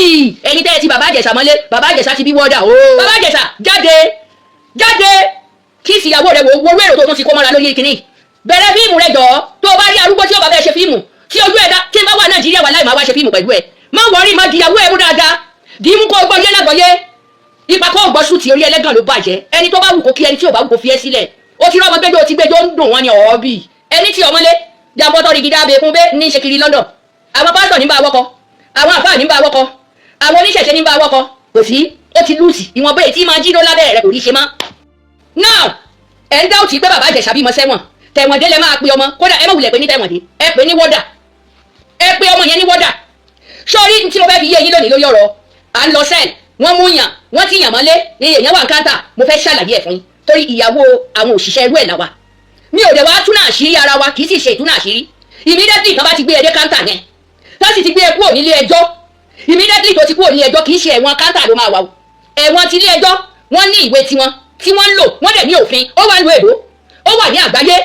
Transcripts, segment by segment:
yìí ẹni tẹ́ ẹ ti bàbá Ìjẹ̀ṣà mọ́lé bàbá Ìjẹ̀ṣà ti bí wọ́dà o bàbá Ìjẹ̀ṣà jáde kí ìsìyàwó rẹ̀ wo èrò tó tún ti kó mọ́ra lórí ìkíní bẹ̀rẹ̀ fíìmù rẹ̀ jọ tó bá rí arúgbó tí ó bá bẹ́ẹ̀ ṣe fíìmù tí ojú ẹ̀dá tí ń bá wà Nàìjíríà wà láì máa wá ṣe fíìmù pẹ̀lú ẹ̀ má wọrí má dìyàwó ẹ̀ mú dáadáa dì í mú kó gbọ́ yé lágbọ́yé ipa kó gbọ́ sùn tí orí ẹlẹ́gàn ló bàjẹ́ ẹni tó bá wù kó kí ẹni tí ò bá wù kó fi ẹ́ sílẹ̀ ó ti rọ́mọ gbẹ́jọ́ ti gbẹ́jọ́ ń dùn wọ́n ní ọ̀ọ́bì ẹni tí ọmọlé jàmbọ́tọ̀ rí gidá abẹ́kún bẹ́ẹ̀ ní ṣe kiri London àwọn pásítọ̀ ní bá wọ́kọ àwọn àfáà ní bá wọ́kọ àwọn oníṣẹ̀ṣẹ̀ ní bá wọ́kọ kò sí ó ti lùsì ìwọ̀n bẹ́ẹ̀ tí máa jí ló lábẹ́ rẹ̀ kò rí ṣe má. now ẹ̀ ń dá òtí pé bàbá Ìjẹ̀ṣà bímọ sẹ́wọ̀n tẹ̀wọ̀n dé lẹ máa pe ọmọ kódà ẹ má wulẹ̀ pé ní tẹ̀wọ̀n dé ẹ pè ní wọ́dà ẹ pe ọmọ yẹn ní wọ́dà sórí tí mo fẹ́ fi yé yín lónìí lórí ọ̀rọ̀ à ń lọ sẹ́ẹ̀lì wọ́n mú yàn wọ́n ti yàn mọ́lé ní èèyàn wà ń káńtà mo fẹ́ ṣàlàyé ẹ̀ fún yín torí ìyàwó àwọn òṣìṣẹ́ irú ẹ̀ làwà mi ò dẹ̀ wá túnà àṣírí ara wa kì í sì ṣe ìtúnà àṣírí immediately tó bá ti gbé ẹ dé káńtà yẹn tó sì ti gbé ẹ kúrò nílé ẹjọ́ immediately tó ti kúrò nílé ẹjọ́ kì í ṣe ẹ̀wọ̀n káńtà ló máa wà o ẹ̀wọ̀n ti ilé ẹjọ́ wọ́n ní ìwé tiwọn tí wọ́n ń lò wọ́n dẹ̀ ní òfin ó wà ní èdò ó wà ní àgbáyé.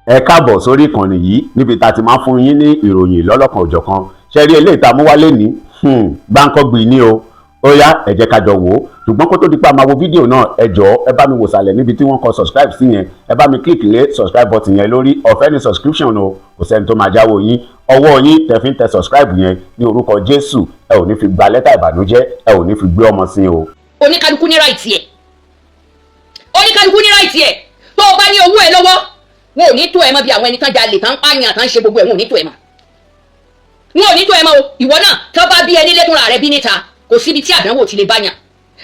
ẹ káàbọ̀ sórí ìkànnì yìí níbi tá a ti máa fún yín ní ìròyìn lọ́lọ́kan òjọ̀kan ṣẹ́rí eléyìí tá a mú wálé ní gbáǹkọ́gbì ní o ó yá ẹ jẹ́ ká jọ wò ó ṣùgbọ́n kó tó di pa máa wo fídíò náà ẹ jọ̀ọ́ ẹ bá mi wò sàlẹ̀ níbi tí wọ́n kọ subscribe sí yẹn ẹ bá mi click lé subscribe button yẹn lórí ọ̀fẹ́ ní subscription o kò sẹ́ni tó máa jáwọ́ yín ọwọ́ yín tẹ́ fi ń tẹ subscribe yẹn ní orúkọ Jésù ẹ ò ní fi gba lẹ́tà ìbànújẹ́ ẹ ò ní fi gbé ọmọ sí o. oníkálukú ní ráìtì ẹ̀ oníkálukú ní ráìtì ẹ̀ tó o bá ní owó ẹ lọ́wọ́ wọn ò ní tó ẹ mọ́ bí àwọn ẹni tán jalè tán pààyàn tán ṣe gbogbo ẹ̀ wọn ò ní tó ẹ mọ́ wọn ò ní tó ẹ mọ́ o ìwọ náà tó bá bí ẹni lẹ́kùnrin rẹ bí níta kò síbi tí àdánwò ti lè bá yàn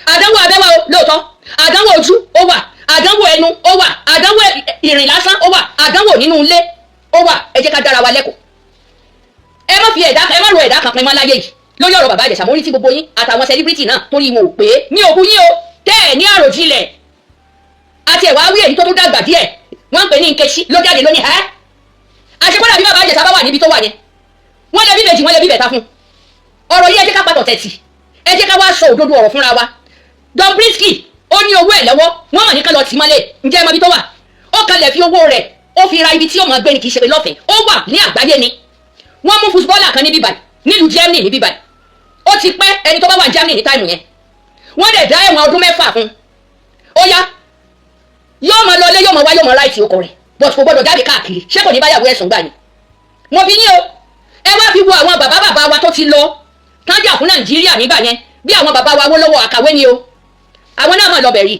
àdánwò abẹ́wà o lóòótọ́ àdánwò ojú ó wà àdánwò ẹnu ó wà àdánwò ìrìn lásán ó wà àdánwò nínú ilé ó wà ẹ jẹ́ ká dára wa lẹ́kọ̀ọ́ ẹ má ro ẹ̀dá kan pin mọ́ láyé yìí lórí ọ̀rọ̀ bàbá Ìjẹ̀ṣà mo rí tí gbogbo yín àtàwọn sẹlíbírìtì náà torí wọn ò pé mi ò bu yín o tẹ́ ẹ̀ ní àròjinlẹ̀ àti ẹ̀wà wí èyí tó tún dàgbà díẹ̀ wọ́n ń pè ní Nkechi ló jáde lónìí ẹ́ àṣekọ́dà bí bàbá Ìjẹ̀ṣà bá wà níbi tó wà yẹn wọ́n lè bí méjì wọ́n lè bí bẹ̀ta fún ọ̀rọ̀ yìí ẹ jẹ́ ká pàtó tẹ̀tì ẹ jẹ́ ká wá sọ òdodo ọ̀rọ̀ fúnra wa Don Brisky ó ní owó ẹ̀ lọ́wọ́ wọ́n mọ̀ ní ká lọ tì mọ́lẹ̀ ǹjẹ́ ẹ mọ ibi tó wà ó kalẹ̀ fi owó rẹ̀ ó fi ra ibi tí ó máa gbé ni kì í ṣe pé lọ́fẹ̀ẹ́ ó wà ní àgbáyé ni wọ́n mú fúsbọ́ọ̀là kan níbí báyìí nílùú Germany níbí báyìí ó ti pẹ́ ẹni tó bá wà ní Germany ní táìmù yẹn wọ́n dẹ̀ dá ẹ̀wọ̀n ọdún 6 fún ó yá yóò máa lọlé yóò máa wá yóò máa ráìtì ọkọ rẹ̀ but kò gbọdọ̀ jáde káàkiri ṣé kò ní báyàwó ẹ̀sùn gbà ni mo bí yín o ẹ wá fi wo àwọn bàbá wa tó ti lọ tán jà fún Nàìjíríà nígbà yẹn bí àwọn bàbá wa Awólọ́wọ̀ àkàwé ni o àwọn náà máa lọ bẹ̀rì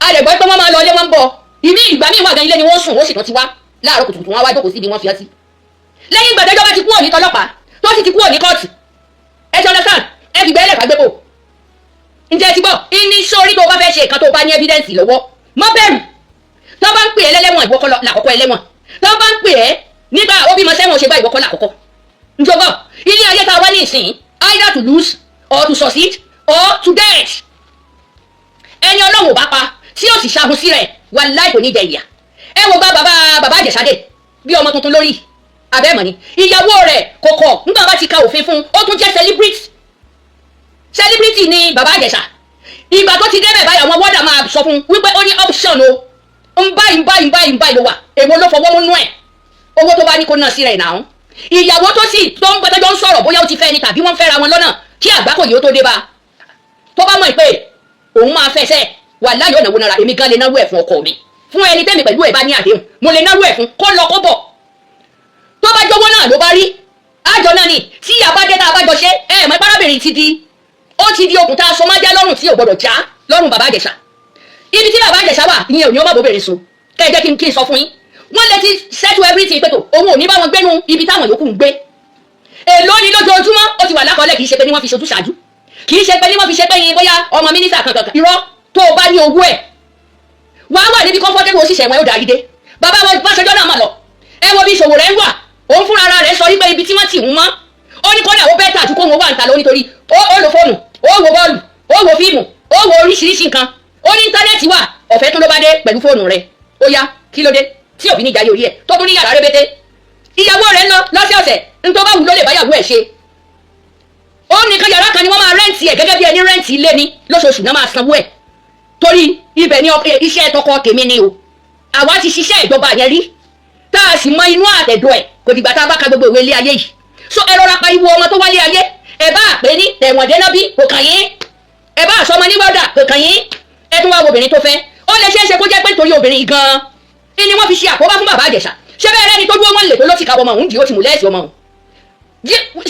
àrẹ̀gbọ́ pé wọ́n máa lọ ilé wọn ń bọ̀ ìmí ìgbà míì wà gan ilé ni wọ́n sùn ó sì tán ti wá láàárọ̀ kùtùkùtù wọn wá jókòó síbi wọn fi ọtí lẹ́yìn ìgbà tẹ́jọ́ bá ti kú òní tọlọ́pàá tó sì ti kú òní kóòtù ẹ ti understand ẹ fi bẹ́ẹ̀lẹ̀ kàgbé bò ǹjẹ́ ti gbọ́ ìní sórí tó bá fẹ́ ṣe nǹkan tó bá ní evidence lọ́wọ́ má bẹ̀rù tó bá ń pè é lẹ́lẹ́wọ̀n ìwọ́kọ́ làkọ́kọ́ ẹlẹ́wọ̀n tó bá ń pè é nígbà ó bímọ sẹ́wọ̀n ṣe gbá ìwọ́kọ́ làkọ́kọ́ njọba ilé ayé tá a wá ní ìsìn either to lose or to succeed or to death ẹni Ọlọ́run ò bá pa tí yóò sì ṣahun sí rẹ̀ wàláhì kò ní jẹ ìyà ẹ wo bá bàbá Ìjẹ̀ṣà dé bí ọmọ tuntun lórí abẹ́mọ̀ ni ìyàwó rẹ̀ kọ̀kọ̀ nígbà bá ti ka òfin fún ó tún jẹ́ celebrity ni bàbá Ìjẹ̀ṣà ìgbà tó ti débẹ̀ báyìí àwọn wọ́dà máa sọ fún wípé ó ní option o ń báyìí ló wà èwo ló fọwọ́ múnú ẹ̀ owó tó bá ní kó náà sí rẹ̀ náà ìyàwó tó sì tó ń gbẹdẹjọ ń sọ̀rọ̀ bóyá ó ti fẹ́ ni tàbí wọ́n fẹ́ra wọn lọ́nà kí àgbákò yìí ó tó dé bá tó bá mọ̀ pé òun máa fẹsẹ̀ wàláhì ọ̀nà wo nara èmi gan lè náwó ẹ̀ fún ọkọ mi fún ẹni tẹ́mi pẹ̀lú ẹ̀ bá ní àdéhùn mo lè náwó ẹ̀ fún kó lọ kó bọ̀ tó bá jọwọ́ náà ló bá rí àjọ náà ni tí ìyá bá dé tá a bá jọ ṣe mọ párábìnrin ti di okùn tá a sọ máa já lọ́rùn tí ò gbọdọ̀ já lọ́rùn bàbá Ìjẹ̀ṣà ibi tí bàbá Ìjẹ̀ṣà wà ìyẹn ò ní ó má bóbìnrin sùn kẹ́ ẹ jẹ́ kí n sọ fún yín wọ́n lè ti settle everything pẹ̀tọ̀ òun ò ní bá wọn gbénu ibi táwọn yòókù ń gbé èló ni lójoojúmọ́ ó ti wà lákọọ́lẹ̀ kì í ṣe pé ní wọ́n fi ṣojú ṣáájú kì í ṣe pé ní wọ́n fi ṣe pé yín bóyá ọmọ mínísítà kankan irọ́ tó o bá ní owó ẹ̀ wàá wà níbi comfortable òṣìṣẹ́ wọn yóò darí dé bàbá wọn Báṣọjọ́ náà mà lọ ẹ wo bí ìṣòwò rẹ̀ ń wà òun fúnra rẹ̀ sọ wípé ibi tí wọ́n ti ń mọ́ ó ní kódà ó bẹ́ẹ̀ tà ju kó wọn wà ń ta lọ nítorí ó lo fóònù ó wo bọ́ọ̀lù ó wo fíìmù ó wo oríṣiríṣi nǹkan ó ní íńtánẹ́ẹ̀tì wà ọ̀fẹ́ tó ló bá dé pẹ̀lú fóònù rẹ̀ ó yá kí ló dé tí òbí ní ìjáyé orí ẹ̀ tó tún ní yàrá rẹ́bẹ́tẹ́ ìyàwó rẹ̀ ń lọ lọ́sẹ̀ọ̀sẹ̀ ń tó bá wù ló lè báyàwó ẹ̀ ṣe ó nìkan yàrá kan ni wọ́n máa rẹ́ǹtì ẹ̀ gẹ́gẹ́ bí ẹni rẹ́ǹtì ilé ní lóṣooṣù náà máa sanwó ẹ̀ torí ibẹ̀ ni iṣẹ́ tọkọ tèmi ni o àwa ti ṣiṣẹ́ ìjọba yẹn rí tá a sì mọ inú àtẹ̀dọ̀ ẹ̀ kò dìgbà tá a bá ka gbogbo ìwé ilé ayé yìí so ẹ rọra pa ìwọ ọmọ tó wálé ayé ẹ bá pè ní ẹ̀wọ̀n dénà bí kò kàn yín ẹ bá àṣọ ọmọ ní wọ́dà kò kàn yín ẹ tún wá wo obìnrin tó fẹ́ ó lè ṣeé ṣe kó jẹ́ pé nítorí obìnrin gan-an ni wọ́n fi ṣe àkóbá fún bàbá Ìjẹ̀ṣà ṣé bẹ́ẹ̀ rẹ́ni tó dúró wọn lè tó ló ti ka ọmọ òun dì ó ti mú lẹ́ẹ̀sì ọmọ òun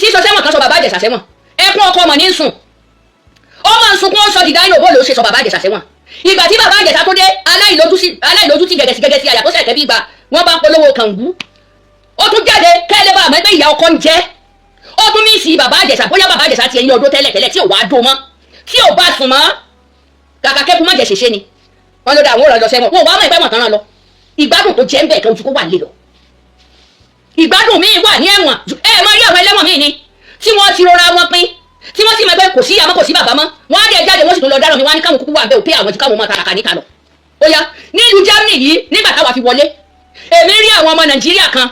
sísọ sẹ́wọ̀n kan sọ bàbá Ìjẹ̀ṣà sẹ́wọ̀n ẹkún ọkọ ọmọ ní ń sùn ọmọ ń sunkún ó sọ dìdá yóò bó ló ṣe sọ bàbá Ìjẹ̀ṣà sẹ́wọ̀n ìgbà tí bàbá Ìjẹ̀ṣà tó dé aláìlójú tí gẹ̀gẹ̀sí àyà tó sẹ̀kẹ́ bí gbà wọ́n bá ń polówó kàngú ó tún jáde kẹ́lẹ́ bá àmọ́ pé ìyá ọkọ ń jẹ́ ó tún mí sí bàbá Ìjẹ̀ṣà bóyá bàbá Ìjẹ̀ṣà ti ẹyin ọdún tẹ́lẹ̀ tí ò wá dó mọ́ tí ò bá sùn mọ́ kàkà kẹ́kun má jẹ́ ṣèṣe ni wọ́n ló dá àwọn òrànlọ́ sẹ́wọ̀n wọn ò wá mọ̀ ìpẹ́ mọ̀ tán lọ ìgbádùn tó jẹ́ ń bẹ̀ kẹ́ ojú kó wà lé lọ ìgbádùn míì wà ní ẹ̀wọ̀n mọ rí àwọn ẹlẹ́wọ̀n míì ni tí wọ́n ti rọra wọn pín tí wọ́n sì mọ̀ pé kò sí ìyá mọ́ kò sí bàbá mọ́ wọ́n á dẹ̀ jáde wọ́n sì tún lọ dáràn mi wọ́n á ní káwọn kúkú wà bẹ́ẹ̀ òpé àwọn tí káwọn máa tàràkà níta lọ. ó yá nílùú Germany yìí nígbà táwa fi wọlé èmi rí àwọn ọmọ Nàìjíríà kan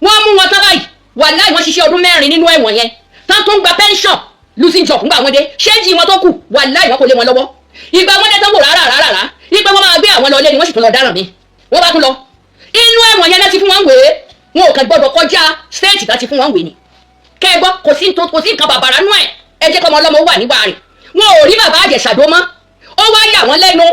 wọ́n mú wọn tán báyìí wàláhì wọ́n ṣiṣẹ́ ọdún 4 nínú ẹ̀wọ̀n yẹn tán tó ń gba pension losing job ńgbà wọn dé ṣéǹjì wọn tó kù wàláhì wọn kò lé wọn lọ́wọ́ ìgbà wọn dé tán wò rárá ìgbà wọn máa gbé àwọn lọ lé ni wọ́n sì tún lọ dáràn mi wọ́n bá tún lọ inú ẹ̀wọ̀n yẹn láti fún wọn wèé wọn ò kàn gbọ́dọ̀ kọjá stéètì láti fún wọn wèé ni kẹgbọ́ kò sí nǹkan bàbàrà nú ẹ̀ ẹ jẹ́ kọ́mọ ọlọ́mọ wà nígbà rẹ̀ wọn ò rí bàbá Ìjẹ̀ṣà dó mọ́ ó wá yà wọ́n lẹ́nu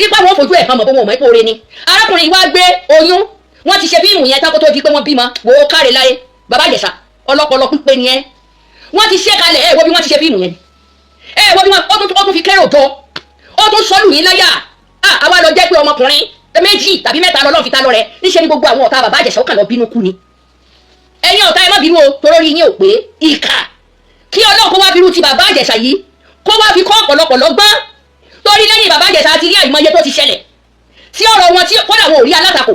ipa wọn fojú ẹ̀ hàn mọ́ bó wọn mọ̀ ipò rẹ ni arákùnrin wá gbé oyún wọ́n ti ṣe fíìmù yẹn tako tó di pé wọ́n bímọ wò ó káre láyé bàbá Ìjẹ̀ṣà ọlọ́pọlọ pípé ni ẹ́ wọ́n ti ṣe kalẹ̀ ẹ̀ wo bí wọ́n ti ṣe fíìmù yẹn ẹ̀ wo bí wọ́n ó tún fi kéré òjò ó tún sọ́lù yín láyà àwa lọ jẹ́ pé ọmọkùnrin 2 tàbí 3 lọ́lọ́ fi ta lọ rẹ̀ níṣẹ́ ni gbogbo àwọn ọ̀tá bàbá Ìjẹ̀ṣà ó kàn lọ bínú kú ni ẹ̀yin ọ̀tá ẹ má bínú o torórí yín ò pé ìkà kí Ọlọ́run kó wá bírú ti bàbá Ìjẹ̀ṣà yìí kó wá fi kọ́ ọ̀pọ̀lọpọ̀ lọ́gbọ́n torí lẹ́yìn bàbá Ìjẹ̀ṣà ti rí àìmọye tó ti ṣẹlẹ̀ tí ọ̀rọ̀ wọn tí kódà wọn ò rí alátakò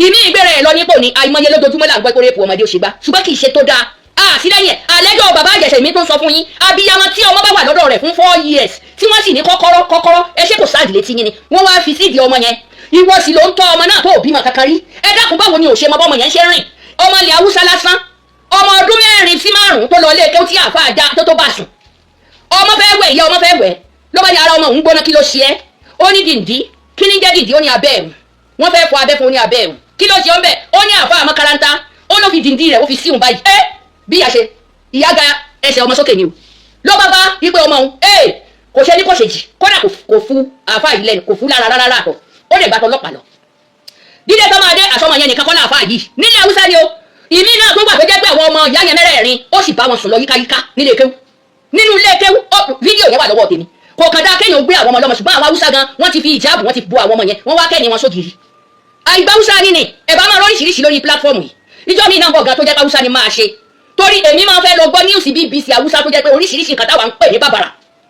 ìmí ìgbéra ẹ̀ lọ nípò ní àìmọye lójoojúmọ́ là ń gbọ́ pé rẹ́pù ọmọdé òṣègbà ṣùgbọ́n kì í ṣe tó dáa àtìlẹ́yìn àlẹ́jọ́ bàbá Ìjẹ̀ṣà èmi tó ń sọ fún yín abiyamọ tí ọmọ bá wà lọ́dọ̀ rẹ̀ fún 4 years tí wọ́n sì ní kọ́kọ́rọ́ ẹ ṣe kò sáàdì létí yín ni wọ́n wá fi síìdì ọmọ yẹn ìwọ sì ló ń tọ́ ọmọ náà tó bímọ kankan rí ẹ dákun báwo ni ò ṣe mọ bọ́mọ yẹn ṣe rìn ọmọ ilẹ̀ Haúsá lásán ọmọ ọdún 4 sí 5 tó lọ ilé ẹ̀kẹ́ tí àfa àjà tó bá sùn ọmọ fẹ́ wẹ̀ ìyá ọmọ fẹ́ wẹ̀ ló bá ní ara ọmọ òun gbóná kí ló ṣe é ó ní dìndí kí ní jẹ́ dìndí ó ní abẹ́ ẹ̀hún wọ́n fẹ́ fọ abẹ́ fún ó ní abẹ́ ẹ̀hún kí ló ṣe ó ń bẹ̀ ó ní àfa àmọ́kárántá ó ló fi dìndí rẹ̀ ó fi síhùn báyìí ẹ́ bí ìyá ṣe ìyá ga ẹsẹ̀ ọmọ sókè ni o ló bá bá wípé ọmọ òun kò ṣe ní kò ṣèjì kódà kò fún àfa yìí lẹ́nu kò fún lára àtọ̀ ó lè gbàtọ̀ ọlọ́pàá lọ dídé tó máa dé àsọmọ yẹn nìkan kọ́ láàfà yìí nílẹ̀ Haúsá ni o ìmí náà tó gbà tó jẹ́ pé àwọn ọmọ ìyá yẹn mẹ́rẹ̀ẹ̀rin ó sì bá wọn sùn lọ yíkáyíká nílé kéwú nínú ilé kéwú fídíò yẹn wà lọ́wọ́ tèmi kò kàn dá kéèyàn gbé àwọn ọmọ ọlọ́mọ ṣùgbọ́n àwọn Haúsá gan wọ́n ti fi ìjáàbù wọ́n ti bo àwọn ọmọ yẹn wọ́n wá kẹ́ni wọn sógiri àìgbà Haúsá ni ẹ̀ bá máa lóríṣiríṣi lórí pílátífọ́ọ̀mù yìí ìjọ mi náà bọ̀ gan tó jẹ́ Haúsá ni máa ṣe torí èmi máa fẹ́ lọ gbọ́ news BBC Haúsá tó jẹ́ pé oríṣiríṣi nǹkan táwa ń pè ní bàbàrà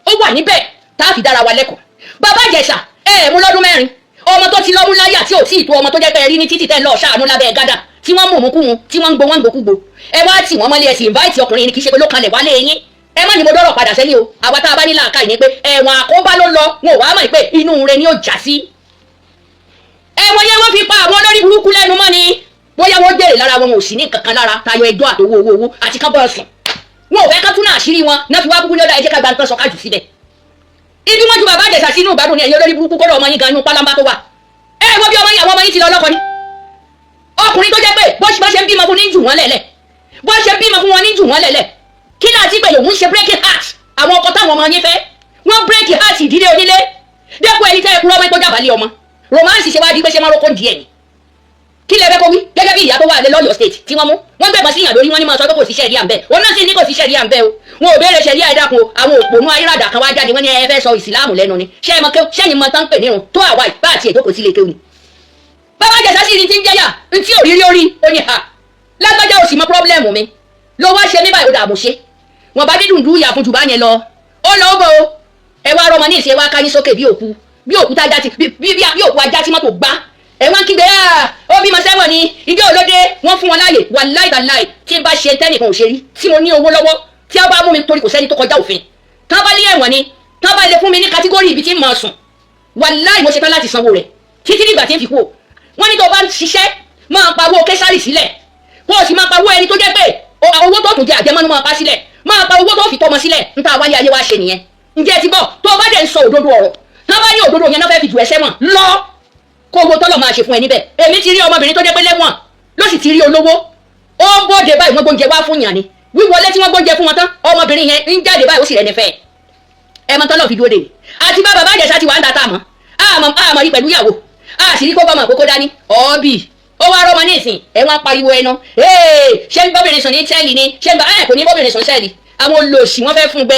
ó wà níbẹ̀ tá a fi dára wa lẹ́kọ̀ọ́ bàbá Ìjẹ̀ṣà mú lọ́dún 4 ọmọ tó ti lọ́mú láyà tí ò tí ì tó ọmọ tó jẹ́ pé rí ní títì tẹ́ lọ ṣàánú lábẹ́ gádà tí wọ́n mú òmùkúmu tí wọ́n ń gbó wọ́n ń gbókúgbó ẹ wá tì wọ́n mọ́lé ẹ sì invite ọkùnrin ni kì í ṣe pé ló kalẹ̀ wálé yín ẹ má ní mo dọ́rọ̀ padà sẹ́yìn o àwa tá a bá ní làákàyè ni pé ẹ̀wọ̀n àkóbá ló lọ wọn ò wá mọ̀ pé inú rẹ ni ó já sí. ẹ̀wọ̀n yẹn wọ́n fi pa àwọn olórí burúkú lẹ́nu mọ́ ni bóyá wọ́n jèrè lára wọn ò sí ní kankan lára tayọ ẹjọ́ àtowó owó àti kábọ̀ sùn wọn ò fẹ́ ká tún náà àṣírí wọn náà fi wá kúkú ní ọ̀dà ẹ jẹ́ ká gba nǹkan sọ kájù síbẹ̀. ibi wọn ju bàbá Ìjẹ̀ṣà sínú ìgbádùn ni ẹ̀yin olórí burúkú kọ́rọ̀ ọmọ yín gan inú pálámbá tó wà wọ́n bí ọmọ yín àwọn ọmọ yín ti lọ lọ́kọ ni ọkùnrin tó jẹ́ pé bó ṣe ń bímọ fún ní jù wọ́n lẹ̀lẹ̀ bó ṣe ń bímọ fún wọn ní jù wọ́n lẹ̀lẹ̀ kí náà ti pé òun ṣe breaking heart àwọn ọkọ táwọn ọmọ yín fẹ́ wọ́n breaking heart ìdílé onílé dẹ́kun ẹni tẹ́ ẹ kúrọ́ ọmọ ẹgbẹ́ jàbálẹ̀ ọmọ romance ṣe wá di pé ṣe máa rókò díẹ̀ ni kí lẹ fẹ́ kó wí gẹ́gẹ́ bí ìyá tó wà lé lọ́yọ̀ state tí wọ́n mú wọ́n gbẹ̀gbọ́n sí ìyàn lórí wọn ní máa sọ pé kò sí ṣẹ̀ríà ń bẹ wọn náà sì ní kò sí ṣẹ̀ríà ń bẹ o wọn ò béèrè ṣẹ̀ríà ẹ dákun o àwọn òpònú ayírádà kan wá jáde wọn ní ẹ fẹ́ sọ ìsìláàmù lẹ́nu ni ṣẹ́yìn mọ tán pè nírun tó àwa ìbá àti èjókòó sí ilé kéwù ni. bàbá Ìjẹ̀ṣà sì ní ti ń jẹ́yà ntí òrírí orí ó ní ha lágbájá ò sì mọ pírọ́blẹ́mù mi ló wá ṣe mí báyìí ó dààmú ṣe wọn bá dídùn dúró yà fún jù bá yẹn lọ ó lọ bọ o ẹ wá rọmọ ní ìṣe wá káyín sókè bí òkú ajá tí mọ́tò gbá ẹ wọ́n kígbe ó bímọ sẹ́wọ̀n ni ìjọ òlódé wọ́n fún wọn láàyè wà láì tí n bá ṣe tẹ́nìkan ò ṣe rí tí mo ní owó lọ́wọ́ tí a bá mú mi torí kò sẹ́ni tó kọjá òfin tán bá ní ẹ̀wọ̀n ni tán bá lè fún mi ní kátígórì ibi tí n máa sùn wà láì mo ṣe tán láti sanwó rẹ̀ títí nígbà tí n fi kú o wọ́n ní tó bá ń ṣiṣẹ́ máa pawó késàrì sílẹ̀ kó o sì máa pawó ẹni tó jẹ́ pé owó tó tún jẹ àjẹmọ́nú máa pa sílẹ̀ máa pa owó tó fi tọmọ sílẹ̀ ń ta wáyé ayé wá ṣe nìyẹn ǹjẹ́ ti bọ̀ tó o bá dẹ̀ ń sọ òdodo ọ̀rọ̀ tán bá ní òdodo yẹn náà fẹ́ fi jù ẹ́ sẹ́wọ̀n lọ kó owó tọ́lọ̀ máa ṣe fún ẹ níbẹ̀ èmi ti rí ọmọbìnrin tó jẹ́ pé lẹ́wọ̀n ló sì ti rí olówó ó bóde báyìí wọ́n gbóúnjẹ wá fún yàn ni wíwọlé tí wọ́n gbóúnjẹ fún wọn tán ọmọbìnrin yẹn ń jáde báyìí ó sì rẹ̀ nífẹ̀ẹ́ ẹ mọ tọ́lọ̀ fi dúró de àti bá bàbá Ìjẹ̀ṣà ti wà ń data mọ́ àmọ́ rí pẹ̀lú ìyàwó àṣírí kó bọ́mọ̀ kókó dání ọ́ọ́bì ó wá rọ́mọ ní ìsìn ẹ̀ wọ́n pariwo ẹnu ṣé bọ́bìnrin sùn ní sẹ́ẹ̀lì ni ṣé kò ní bọ́bìnrin sùn sẹ́ẹ̀lì àwọn olòṣì wọ́n fẹ́ fún gbẹ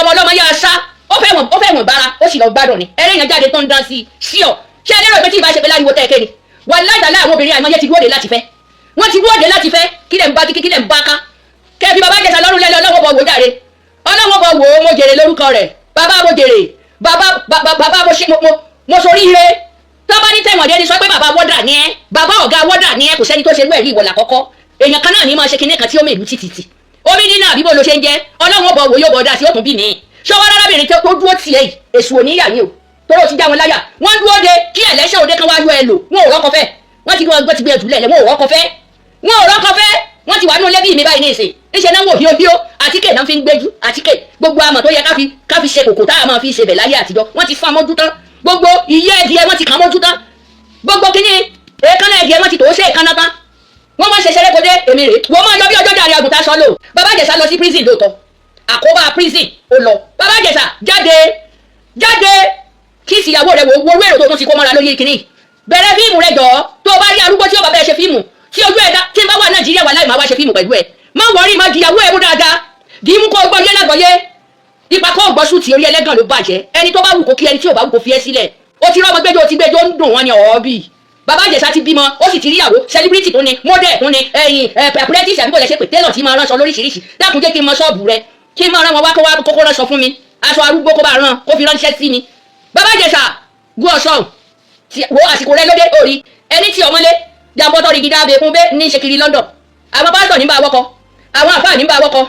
ọmọ ọlọ́mọ yá sá ó fẹ́ wọ̀n bára ó sì lọ gbádùn ni ẹ̀rẹ́ yẹn jáde tó ń dán sí i ṣíọ̀ ṣé ẹ lérò pé tí ì bá ṣe pé láriwo tẹ́ ẹ kéde wà láìdálá àwọn obìnrin àìmọye ti dúró de láti fẹ́ wọ́n ti dúró de láti fẹ́ kílẹ̀ ń bá kílẹ̀ ń bá ká kẹ́ẹ̀fì bàbá Ìjẹ̀ṣà lọ́rùn lẹ́lẹ́ ọlọ́wọ́ bọ̀ wò jáde ọlọ́wọ́ bọ̀ wò ó mo jèrè lórúkọ rẹ̀ bàbá mo jèrè bàbá mo sorí ire tọ́ba ní tẹ̀wọ̀n dé ni sọ pé bàbá wọ́dà ni ẹ́ bàbá ọ̀gá wọ́dà ni ẹ́ kò sẹ́ni tó ṣe lú ẹ̀rí ìwọ̀là kọ́kọ́ èèyàn kan náà ní máa ṣe kinní kan tí ó mèlú títì omi nínú àbíbò ló ṣe ń jẹ́ ọlọ́wọ́ bọ̀ wò yóò bọ̀ dá sí òkun bí mi ṣọwọ́ arábìnrin tó dúró tiẹ̀ yìí èṣù òníyà ni o tóró ti já wọn láyà wọ́n dúró de kí ẹ̀lẹ́ṣẹ̀ òde kan wá yọ ẹ lò wọn ò rọ́kọ fẹ́ wọ́n ti gbé ẹ̀dùn lẹ̀ wọn ò rọ́kọ fẹ́ wọ́n ti wà nínú lẹ́bí mi báyìí ní ìsìn níṣẹ́ náà wò híóhíó àtíkè náà fi ń gbéjú àtíkè gbogbo àmọ̀ tó yẹ ká fi ṣe kòkò táà máa fi ṣe bẹ̀ láyé àtijọ́ wọ́n ti fún amójú tán gbogbo ìyẹ́ ẹ̀dìẹ wọ́n ti kàn mójú tán gbogbo kíní èékánná ẹ̀dìẹ wọ́n ti tòó ṣe èékánná tán wọ́n máa ṣe ṣeré kodé èmi rè wọ́n máa yọ bí ọjọ́ dàrí àgùntàn sọ lò bàbá Ìjẹ̀ṣà lọ sí prison lóòótọ́ àkóbá prison ó lọ bàbá Ìjẹ̀ṣà jáde kí ìsìyàwó rẹ̀ wo wéèrò tó tún ti kó mọ́ra lórí kíní bẹ̀rẹ̀ fíìmù rẹ̀ jọ tó bá rí arúgbó tí ó bá bẹ́ẹ̀ ṣe fíìmù tí ojú ẹ̀dá tí n bá wà Nàìjíríà wà láì máa wá ṣe fíìmù pẹ̀lú ẹ̀ má wọrí má dìyàwó ẹ̀ mú dáadáa dì í mú kó gbọ́ yé lágbọ́yé ipa kó gbọ́ sùn tí orí ẹlẹ́gàn ló bàjẹ́ ẹni tó bá wù kó kí ẹni tí ò bá wù kó fi ẹ́ sílẹ̀ ó ti rọ́mọ gbẹ́jọ́ ti gbẹ́jọ́ ń dùn wọ́n ni ọ̀ọ́bì bàbá Ìjẹ̀ṣà ti bímọ ó sì ti ríyàwó celebrity tó ni model tó ni apprentice àbíkò lẹ ṣe pé tailor tí máa ránṣọ lóríṣiríṣi dákun jẹ́ kí n mọ ṣọ́ọ̀bù rẹ kí n máa rán wọn wá kókó ránṣọ fún mi aṣọ arúgbó kó bá rán kó fi ránṣẹ́ sí mi bàbá Ìjẹ̀ṣà gún ọ̀ṣọ́ wo àsìkò rẹ lóde orí ẹni tí ọmọlé jàmbọ́tọ̀ rí gidi abẹ́kún bẹ́ẹ̀ ní ṣe kiri London àwọn pásítọ̀ ní bá wọ́kọ àwọn àfáà ní bá wọ́kọ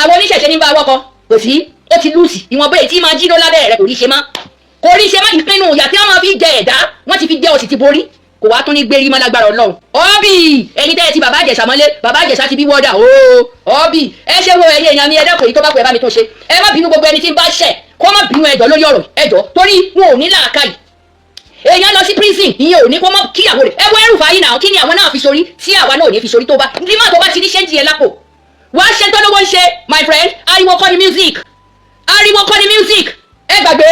àwọn oníṣẹ̀ṣẹ̀ ní bá wọ́kọ kò sí ó ti lùsì ìwọ̀n bẹ́ẹ̀ tí máa jí ló lábẹ́ rẹ̀ kò rí ṣe má ìpinnu ìyà tí wọ́n máa fi jẹ ẹ̀dá wọ́n ti fi jẹ́ òsì ti borí kò wá tún ní gbérí má lágbára Ọlọ́run ọ́bì ẹni tẹ́ ẹ ti bàbá Ìjẹ̀ṣà mọ́lé bàbá Ìjẹ̀ṣà ti bí wọ́dà ọ́bì ẹ ṣe wo ẹ̀yẹ èèyàn mi ẹ̀dẹ́kùn èyí tó bá pẹ̀ bá mi tó ṣe ẹ má bínú gbogbo ẹni tí ń bá ṣẹ̀ kó má bínú ẹjọ́ lórí ọ̀rọ̀ ẹjọ́ torí wọn ò ní làákàyè èèyàn lọ sí prison ìyẹn ò ní kó mọ kíyàwó rẹ̀ ẹ wo ẹrù fàáyì náà kí ni àwọn náà fi sórí tí àwa náà ò ní fi sórí tó bá nígbà tó bá ti ní ṣẹ́ǹtì ẹ lápò wàá ṣe tó lówó ń ṣe my friend ariwo kọ́ ni music ẹ gbàgbé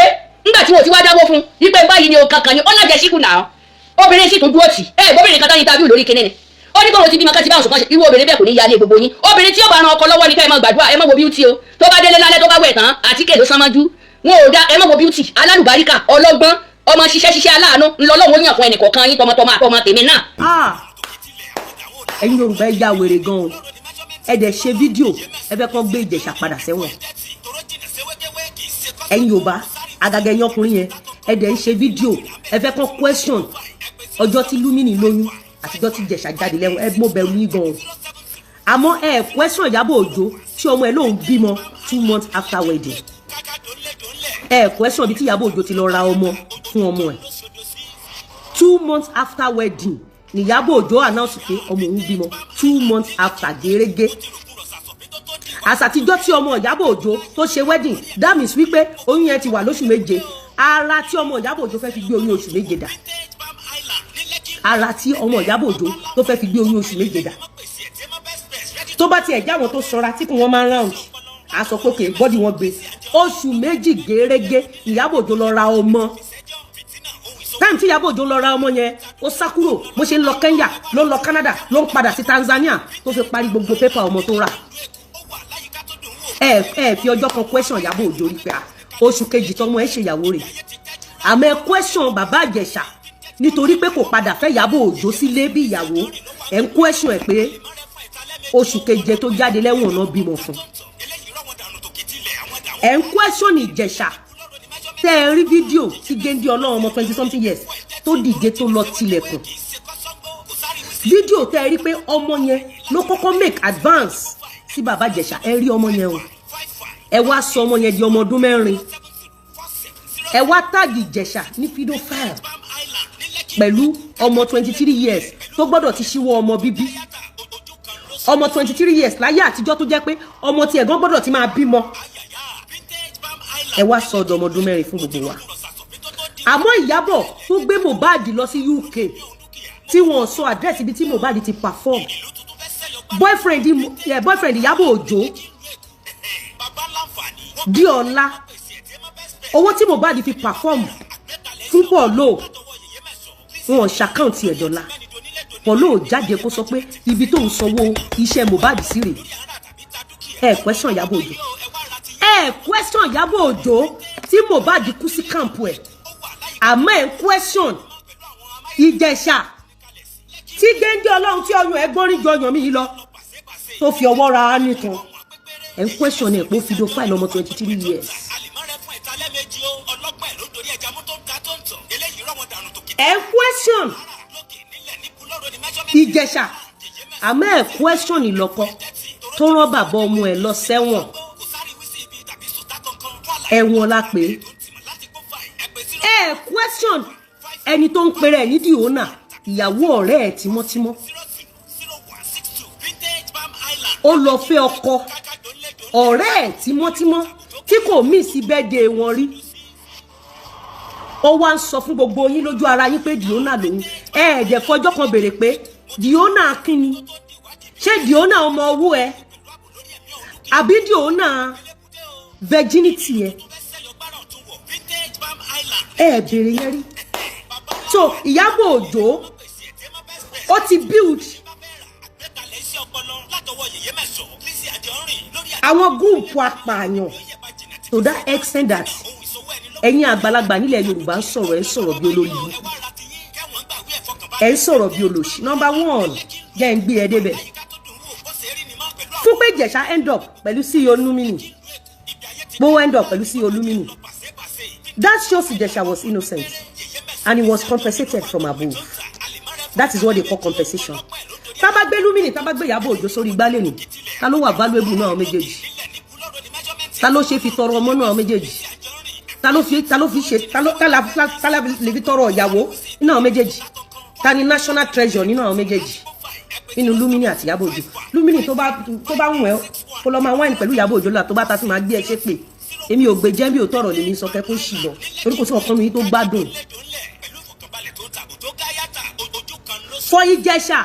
ńgbà tí wọ́n ti wá dáwó fún ipe báyìí ni o kankan ni ó lájẹ síkù náà obìnrin sì tún dúró tì gómìnà kan tán ní tábìlì lórí kinní ni ó ní kóhun ti bímọ káti báwọn sùn kan ṣe irú obìnrin bẹ́ẹ̀ kò ní yálé gbogbo yín obìnrin tí ó bá ran ọkọ lọ́wọ́ ní ká ẹ máa gbàdúrà ẹ máa wo beauty o tó bá délé lálẹ́ tó bá wẹ̀ tán àtíkè ló sánmọ́jú wọn ò dá ẹ máa wo beauty alálùbáríkà ọlọ́gbọ́n ọmọ ṣiṣẹ́ aláàánú ńlọlọ́wọ́ yàn fún ẹnìkọ̀ọ̀kan yín tọmọtọmọ àtọmọ tèmi náà. ẹ̀yin Yorùbá ẹ ya wèrè gan-an ẹ dẹ̀ ṣe fídíò ẹ fẹ́ kàn gbé Ìjẹ̀ṣà padà sẹ́wọ̀n ẹ̀yin Yorùbá àgàgà ẹ̀yin ọkùnrin yẹn ẹ dẹ̀ ń ṣe fídíò ẹ fẹ́ kàn question ọjọ́ tí Lumini lóyún àtijọ́ tí Ìjẹ̀ṣà jáde lẹ́wọ̀n ẹ mọ̀ bẹ̀rù yín gan-an àmọ́ ẹ question Ìyábọ̀ Òjó tí ọmọ ẹ lóun bímọ 2 months after wedding question bí tí Ìyábọ̀ Òjó ti lọ ra ọmọ fún ọmọ ẹ 2 months after wedding ni Ìyábọ̀ Òjó announce pé ọmọ òun bímọ 2 months after gẹ́rẹ́gẹ́ àsàtijọ́ tí ọmọ Ìyábọ̀ Òjó tó ṣe wedding that means wípé oyún yẹn ti wà lóṣù méje ara tí ọmọ Ìyábọ̀ Òjó fẹ́ fi gbé oyún oṣù méje dà ara tí ọmọ Ìyábọ̀ Òjó tó fẹ́ fi gbé oyún oṣù méje dà tó bá tiẹ̀ jáwọn tó ṣọ́ra tí kò wọ́n máa ń round aṣọ pókè bọ́dì wọn gbé oṣù méjì gẹ́rẹ́gẹ́ Ìyábọ̀ Òjó lọ ra ọmọ táìmù tí Ìyábọ̀ Òjó lọ ra ọmọ yẹn ó sá kúrò bó ṣe ń lọ Kenya ló ń lọ Canada ló ń padà sí Tanzania tó fi parí gbogbo pépà ọmọ tó rà ẹ fi ọjọ́ kan question Ìyábọ̀ Òjó rí pé oṣù kejì tọmọ ẹ ṣèyàwó rẹ̀ àmọ́ ẹ question bàbá Ìjẹ̀ṣà nítorí pé kò padà fẹ́ Ìyábọ̀ Òjó sílé bí ìyàwó ẹ ń question ẹ pé oṣù keje tó jáde lẹ́wọ̀n náà bímọ fún ẹ ń question Ìjẹ̀ṣà tẹ́ ẹ rí fídíò tí Géńdé Ọlọ́run ọmọ 20 something years tó dìde tó lọ tilẹ̀kùn fídíò tẹ́ ẹ rí pé ọmọ yẹn ló kọ́kọ́ make advance sí bàbá Ìjẹ̀ṣà ẹ rí ọmọ yẹn o ẹ wá sọ ọmọ yẹn di ọmọ ọdún 4 ẹ wá tàgì Ìjẹ̀ṣà ní pedophile pẹ̀lú ọmọ 23 years tó gbọ́dọ̀ ti ṣíwọ́ ọmọ bíbí ọmọ 23 years láyé àtijọ́ tó jẹ́ pé ọmọ tí ẹ̀gbọ́n gbọ́dọ̀ ti máa bímọ ẹ wá sọ ọdọ ọmọ ọdún 4 fún gbogbo wa àmọ́ Ìyábọ̀ tó gbé Mohbad lọ sí UK tí wọ́n sọ àdírẹ́sì ibi tí Mohbad ti perform boyfriend Ìyábọ̀ Òjó di ọ̀la owó tí Mohbad fi perform fún Paulo wọn ṣàkáǹtì ẹ̀ dọ́là Paulo jáde kó sọ pé ibi tó ń sanwó iṣẹ́ Mohbad sí rèé question Ìyábọ̀ Òjó question Ìyábọ̀ Òjó tí Mohbad kú sí camp ẹ̀ àmọ́ question Ìjẹ̀ṣà tí géńdé Ọlọ́run tí ọyún ẹ̀ gbọ́nrín jọyàn mi yìí lọ tó fi ọwọ́ ra nìkan question ẹ̀ pé ó fi do file ọmọ 23 years. question Ìjẹ̀ṣà àmọ́ question ìlọ́kọ tó rán bàbá ọmọ ẹ̀ lọ sẹ́wọ̀n ẹ̀wọ̀n la pè question ẹni tó ń pèrè ẹ̀ ní Diona ìyàwó ọ̀rẹ́ ẹ̀ tímọ́tímọ́ ó lọ fẹ́ ọkọ ọ̀rẹ́ ẹ̀ tímọ́tímọ́ tí kò mí sí bẹ́ẹ̀dẹ̀ wọn rí ó wá ń sọ fún gbogbo yín lójú ara yín pé Diona lòun ẹ̀ẹ́dẹ̀ fọjọ́ kan béèrè pé Diona kíni ṣé Diona ọmọ owó ẹ àbí Diona virginity ẹ béèrè yẹn rí so Ìyábọ̀ Òjó ó ti build àwọn gúùpù apààyàn to that extent that ẹ̀yin àgbàlagbà nílẹ̀ Yorùbá ń sọ̀rọ̀ bí olórí ẹ̀ ń sọ̀rọ̀ bí olóṣì. Number one jẹ́ ń gbé ẹ débẹ̀ fún pé Ìjẹ̀ṣà end up pẹ̀lú CEO Lumini bó end up pẹ̀lú CEO Lumini that shows Ìjẹ̀ṣà was innocent and he was compensated from above. That is what they call compensation. Tá bá gbé Lumini tá bá gbé Ìyábọ̀ Òjó sórí igbá lẹ́nu ta ló wà valuable náà méjèèjì ta ló ṣe fi tọrọ ọmọ náà méjèèjì ta ló lè fi tọrọ ìyàwó náà méjèèjì ta ni national treasure nínú àwọn méjèèjì nínú Lumini àti Ìyábọ̀ Òjó. Lumini tó bá wùn ẹ́ kó lọ máa wáìnì pẹ̀lú Ìyábọ̀ Òjó là tó bá ta sí máa gbé ẹ ṣe pé èmi ò gbé jẹ́ bí ò tọrọ lèmi sọ kẹ́ kó ṣì lọ torí kò sí ọ̀kan mi tó gbádùn. For Ìjẹ̀ṣà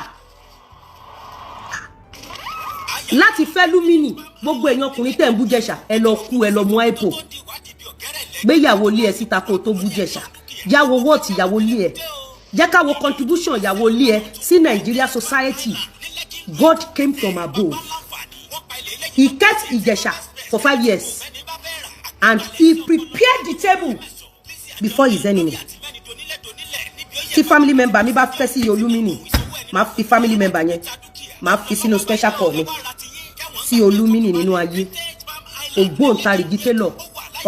láti fẹ́ Lumini gbogbo èèyàn ọkùnrin tẹ̀ ń bú Ìjẹ̀ṣà ẹ lọ kú ẹ lọ mú àìpò gbéyàwó lé ẹ síta kó tó bú Ìjẹ̀ṣà yàwó wọ́ọ̀tì ìyàwó lé ẹ jẹ́ káwọ́ contribution ìyàwó lé ẹ sí Nigeria society. God came from above. He kept Ìjẹ̀ṣà for 5 years and he prepared the table before his enemy. Tí family member mi bá fẹ́ sí Lumini máa fi family member yẹn máa fi sínú special call mi sí Lumini nínú ayé ògbóǹtarìgì télọ̀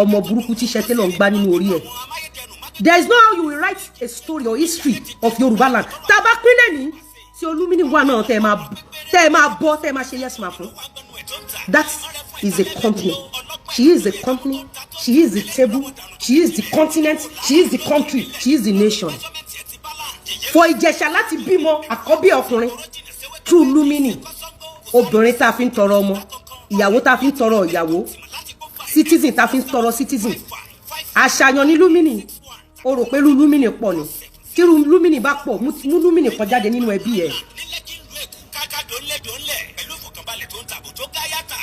ọmọ burúkú tíṣẹ́ télọ̀ ń gbá nínú orí ẹ̀. There is no how you will write a story or history of Yoruba land. Tá bá pínlẹ̀ ní tí Lumini wà náà tẹ́ ẹ máa bọ́ tẹ́ ẹ máa ṣe yes ma fún. That is a company. She is a company. She is the table. She is the continent. She is the country. She is the nation. For Ìjẹ̀ṣà láti bímọ àkọ́bí ọkùnrin through Lumini obìnrin tá a fi ń tọrọ ọmọ ìyàwó tá a fi ń tọrọ ìyàwó citizen tá a fi ń tọrọ citizen àṣàyàn ní Lumini o rò pé Lumini pọ̀ ni tí Lumini bá pọ̀ mú Lumini kan jáde nínú ẹbí ẹ̀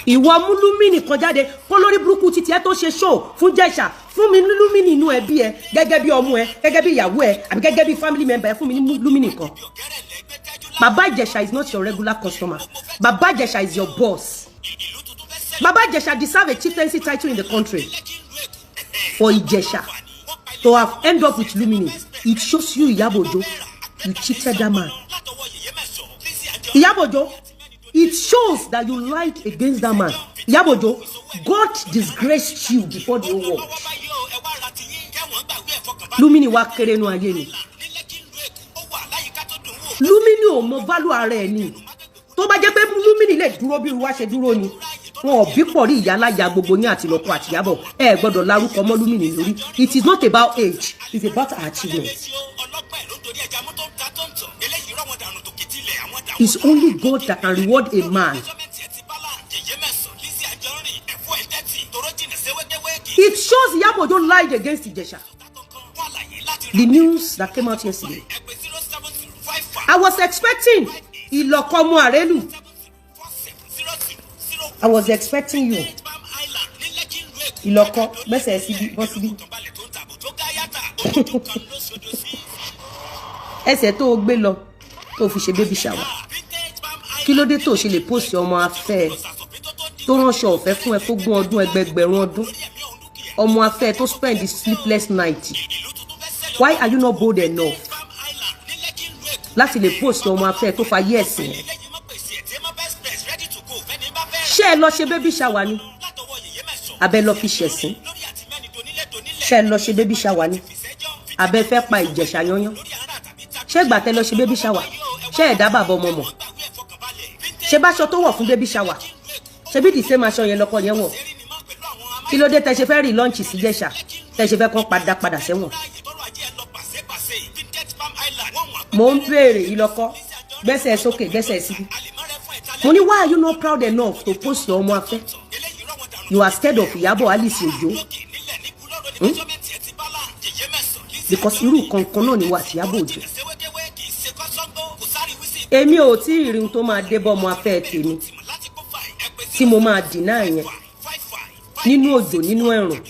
ìwọ mú Lumini kan jáde kó lórí burúkú títí ẹ tó ṣe show fún Ìjẹ̀ṣà fún mi ní Lumini inú ẹbí ẹ gẹ́gẹ́ bí ọmọ ẹ gẹ́gẹ́ bí ìyàwó ẹ àbí gẹ́gẹ́ bí family member ẹ fún mi ní Lumini kan. Baba Ìjẹ̀ṣà is not your regular customer. Baba Ìjẹ̀ṣà is your boss. Baba Ìjẹ̀ṣà deserve a chieftaincy title in the country. For Ìjẹ̀ṣà to have end up with Lumini, it shows you Ìyábọ̀ Òjó, you cheated that man. Ìyábọ̀ Òjó, it shows that you lied against that man. Ìyábọ̀ Òjó, God disgraced you before the whole world. Lumini wá kéré nú ayé ni. Lumini ò mọ value ara ẹ̀ ni. Tó bá jẹ́ pé Lumini lè dúró bí wá ṣe dúró ni. Wọn ò bí pọ̀ rí ìyá láyà gbogbo yín àti lọ́kọ àti Ìyábọ̀. Ẹ gbọ́dọ̀ lárúkọ mọ́ Lumini lórí. It is not about age. It's about her achievement. It's only God that can reward a man. It shows Ìyábọ̀ Òjó lied against Ìjẹ̀ṣà. The news that came out yesterday. I was expecting Ìlọ̀kọ̀mọ Àrélù I was expecting you. Ìlọ́kọ gbẹ́sẹ̀ síbí bọ́ síbí. Ẹsẹ̀ tó o gbé lọ tó fi ṣe baby shower. Kí ló dé tó ṣe lè post ọmọ afẹ́ tó ránṣọ ọ̀fẹ́ fún ẹ fógún ọdún ẹgbẹgbẹ̀rún ọdún. Ọmọ afẹ́ tó spend the sleepless night. Why are you not bold enough láti lè post ọmọ afẹ́ tó fa yes yẹn? Ṣé ẹ lọ ṣe baby shower ni? Abẹ́ lọ fi ṣẹ̀sín. Ṣé ẹ lọ ṣe baby shower ni? Abẹ́ fẹ́ pa Ìjẹ̀ṣà yányán. Ṣé ìgbà tẹ́ lọ ṣe baby shower? Ṣé ẹ dá bàbá ọmọ mọ̀? Ṣé báṣọ tó wọ̀ fún baby shower? Ṣé bí dìse máa ṣọ yẹn lọ́kọ yẹn wọ̀? Kí ló dé tẹ́ ṣe fẹ́ rí lunch sí Ìjẹ̀ṣà? Tẹ́ ṣe fẹ́ kàn padà sẹ́wọ̀n? Mo ń béèrè Ìlọ́kọ gbẹ́sẹ̀ sókè gbẹ́sẹ̀ síbí. Mo ní why are you not proud enough to post your ọmọ afẹ́? You are scared of Iyabo Alice Ojo. Because irú kankan náà ni wà tí Iyabo Ojo. Èmi ò tí ì rí ohun tó máa dé bọ́ ọmọ afẹ́ tèmi tí mo máa dìná yẹn nínú òjò nínú ẹ̀rùn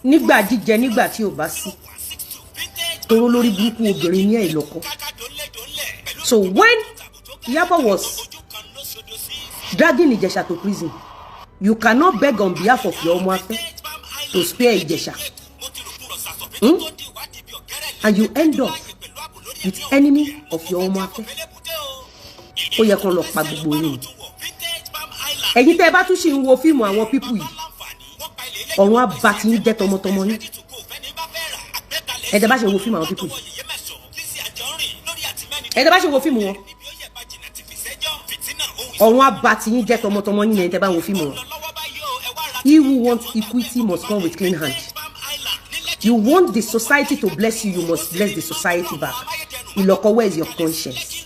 nígbà jíjẹ nígbà tí ò bá sí toró lórí burúkú obìnrin ní Ìlọ́kọ. So when Iyabo was dragging Ìjẹ̀ṣà to prison, you cannot beg on behalf of your ọmọ afẹ́ to spare Ìjẹ̀ṣà. And you end up with enemy of your ọmọ afẹ́. Ó yẹ kó lọ pa gbogbo yín. Ẹ̀yin tẹ́ bá tún ṣì ń wo fíìmù àwọn pípù yìí, ọ̀run á bá ti ń jẹ́ tọmọtọmọ yín. Ẹ̀dẹ̀ bá ṣe wo fíìmù àwọn pípù yìí. Ẹ̀dẹ̀ bá ṣe wo fíìmù wọn. Ọ̀run á bá ti ń jẹ́ tọmọtọmọ yín ẹ̀yin tẹ́ bá wo fíìmù wọn. He who wants equity must come with clean hand. You want the society to bless you, you must bless the society back. Ìlọ́kọ, where is your conscience?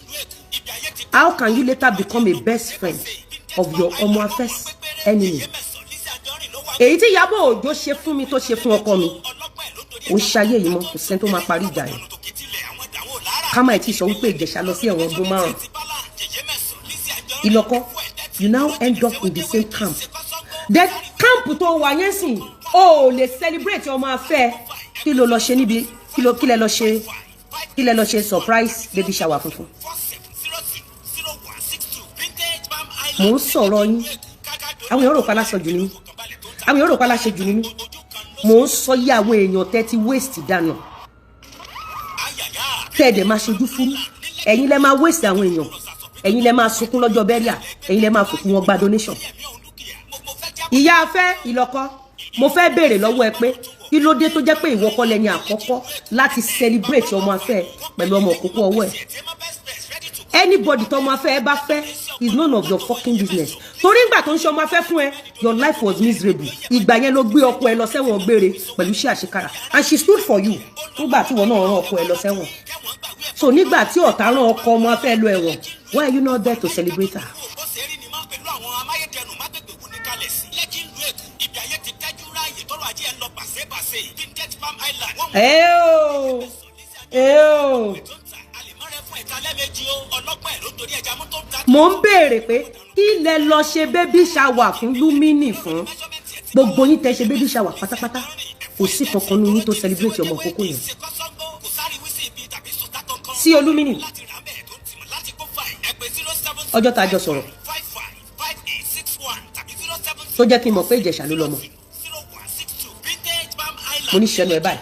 How can you later become a best friend of your ọmọ afẹ́'s enemy? Èyí tí Iyabo Ojo ṣe fún mi tó ṣe fún ọkọ mi, ó ṣayé yìí mọ́, kò sẹ́ni tó máa parí ìjà yẹn. Ká má ti sọ wípé Ìjẹ̀ṣà lọ sí ẹ̀wọ̀n ọdún 5. Ìlọ́kọ, you now end up in the same camp. The camp tó wà yẹn sìn, ó lè celebrate ọmọ afẹ́. Kí ló lọ ṣe níbi? Kí lẹ lọ ṣe surprise baby shower funfun? Mo ń sọ̀rọ̀ yín. Àwọn èèyàn rò pa láṣọ jù ní mí. Àwọn èèyàn rò pa láṣẹ jù ní mí. Mo ń sọ yí àwọn èèyàn tẹ́ ti waste dànù. Tẹ́ẹ̀dẹ̀ máa ṣojú fún. Ẹ̀yin lẹ máa waste àwọn èèyàn. Ẹ̀yin lẹ máa sunkún lọ́jọ́ bẹ́ríà. Ẹ̀yin lẹ máa fòkú wọn gba donation. Ìyá afẹ́ Ìlọ́kọ, mo fẹ́ béèrè lọ́wọ́ ẹ pé kí ló dé tó jẹ́ pé ìwọ kọ́ lẹni àkọ́kọ́ láti celebrate ọmọ afẹ́ pẹ̀lú ọmọ òkúkú ọwọ́ ẹ̀. Anybody tó ọmọ afẹ́ ẹ bá fẹ́ is none of your fucking business. Torí ìgbà tó ń ṣe ọmọ afẹ́ fún ẹ, your life was miserable. Ìgbà yẹn ló gbé ọkọ ẹ lọ sẹ́wọ̀n gbére pẹ̀lú iṣẹ́ àṣekára, and she stood for you. Nígbà tí wọn náà rán ọkọ ẹ lọ sẹ́wọ̀n. So nígbà tí ọ̀tá rán ọkọ ọmọ afẹ́ lọ ẹ̀wọ̀n, why are you not there to celebrate her? Mo ń béèrè pé kí lẹ lọ ṣe baby shower fún Lumini fún? Gbogbo yín tẹ́ ṣe baby shower pátápátá, kò sí kankan nínú yín tó celebrate ọmọ òkókó yẹn. Sí Olúmínì. Ọjọ́ tá a jọ sọ̀rọ̀ tó jẹ́ kí n mọ̀ pé Ìjẹ̀ṣà ló lọ́mọ. Mo ní ṣẹnu ẹ báyìí.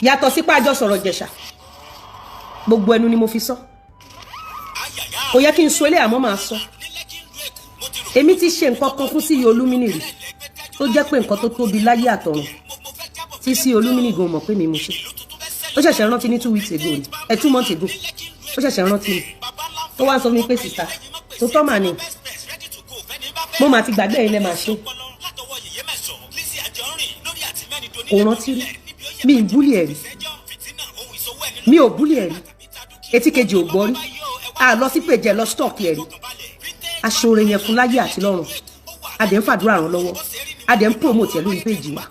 Yàtọ̀ sí pé a jọ sọ̀rọ̀ Ìjẹ̀ṣà, gbogbo ẹnu ni mo fi sọ. Kò yẹ kí n sọ ilé àmọ́ máa sọ. Èmi ti ṣe nǹkan kan fún sí Olúmínì rí tó jẹ́ pé nǹkan tó tóbi láyé àtọ̀run tí sí Olúmínì gan mọ̀ pé mi mo ṣe. Ó ṣẹ̀ṣẹ̀ rántí ní 2 weeks ago ni, 2 months ago. Ó ṣẹ̀ṣẹ̀ rántí mi. Tó wá ń sọ fún mi pé sister, tó tọ́ mà ni. Mo máa ti gbàgbé ilẹ̀ máa ṣe. Kò rántí rí. Mi ń búlì ẹ̀ rí. Mi ò búlì ẹ̀ rí. Etí kejì ò gbọ́ rí. A lọ sí péjẹ lọ stock ẹ̀ rí. Aṣọre yẹn fún láyé àti lọ́run. A dẹ̀ ń fàdúrà ràn lọ́wọ́. A dẹ̀ ń promote ẹ̀ lórí péjì wa.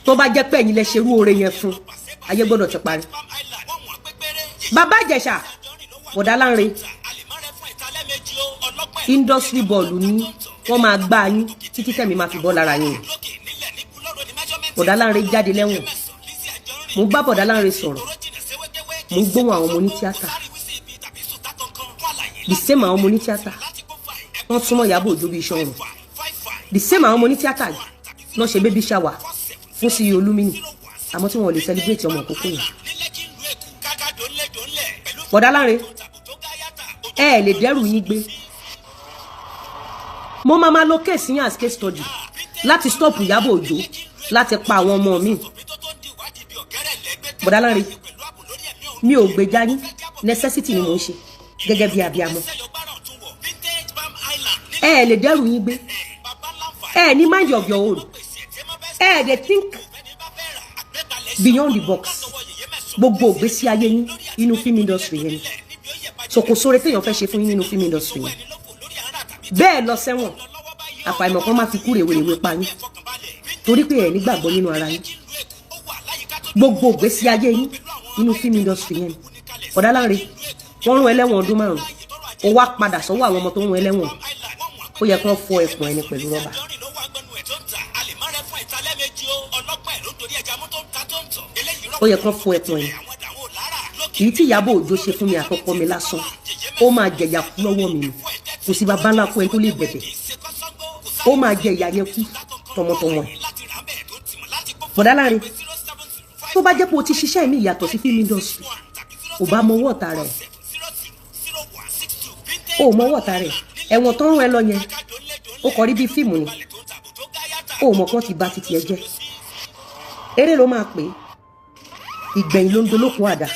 Tó bá jẹ́ pé ẹ̀yin lẹ ṣerú oore yẹn fún, ayé gbọ́dọ̀ ti parí. Bàbá Ìjẹ̀ṣà, Bọ̀dá Lánre industry ball ni wọ́n máa gbá yín títí tẹ̀mí máa fi bọ́ lára yín. Bọ̀dá Lánre jáde lẹ́wọ̀n, mo bá Bọ̀dá Lánre sọ̀rọ̀, mo gbóhùn àwọn ọmọ onítíátà, the same àwọn ọmọ onítíátà wọ́n súnmọ́ Ìyábọ̀ Òjó bí iṣan ọrùn, the same àwọn ọmọ onítíátà náà ṣe baby shower fún sí Olúmíní àmọ́ tí wọ́n lè celebrate ọmọ òkókó yẹn. Bọ̀dá Lánre ẹ lè dẹ́rù yín gbé. Mo máa lo case yín as case study láti stop Ìyábọ̀ Òjó láti pa àwọn ọmọ mi. Bọ̀dá Lánre mi ò gbèjà yín, necessity ni mò ń ṣe gẹ́gẹ́ bí abiyamọ. Ẹ lè dẹ́rù yín gbé, ẹ ní mind of your own, ẹ dey think beyond the box. Gbogbo ìgbésí ayé yín inú film industry yẹn ni, so kò sóore téèyàn fẹ́ ṣe fún yín nínú film industry yẹn. Bẹ́ẹ̀ lọ sẹ́wọ̀n àfàìmọ̀ kan máa fi kú rèwerèwe pa yín torí pé ẹ nígbàgbọ́ nínú ara yín. Gbogbo ìgbésí ayé yín inú film industry yẹn ni. Bọ̀dá Lánre wọ́n rún ẹlẹ́wọ̀n ọdún 5 ó wá padà sọ́wọ́ àwọn ọmọ tó ń rún ẹlẹ́wọ̀n, ó yẹ kí wọ́n fọ ẹ̀pọ̀n ẹni pẹ̀lú rọ́bà. Ó yẹ kí wọ́n fọ ẹ̀pọ̀n ẹni. Èyí tí Ìyábọ̀ Òjó ṣe fún mi àtọkọ mi lásán ó máa jẹ̀yà kú lọ́wọ́ mi ni, kò sí bàbá ńlá kú ẹni tó lè bẹ̀bẹ̀, ó máa jẹ ìyà yẹn kú tọmọtọmọ ẹ̀. Bọ̀dá Lánre tó bá jẹ́ pé o ti ṣiṣẹ́ mi ìyàtọ̀ sí film industry ò bá mọwọ́ ọ̀tá rẹ̀, ó mọwọ́ ọ̀tá rẹ̀. Ẹ̀wọ̀n tó ń rún ẹ lọ yẹn ó kọrí bí fíìmù ni, ó mọ̀ kán ti bà títí ẹ jẹ́. Eré ló máa pè é, ìgbẹ̀yìn ló ń dolókun àdá.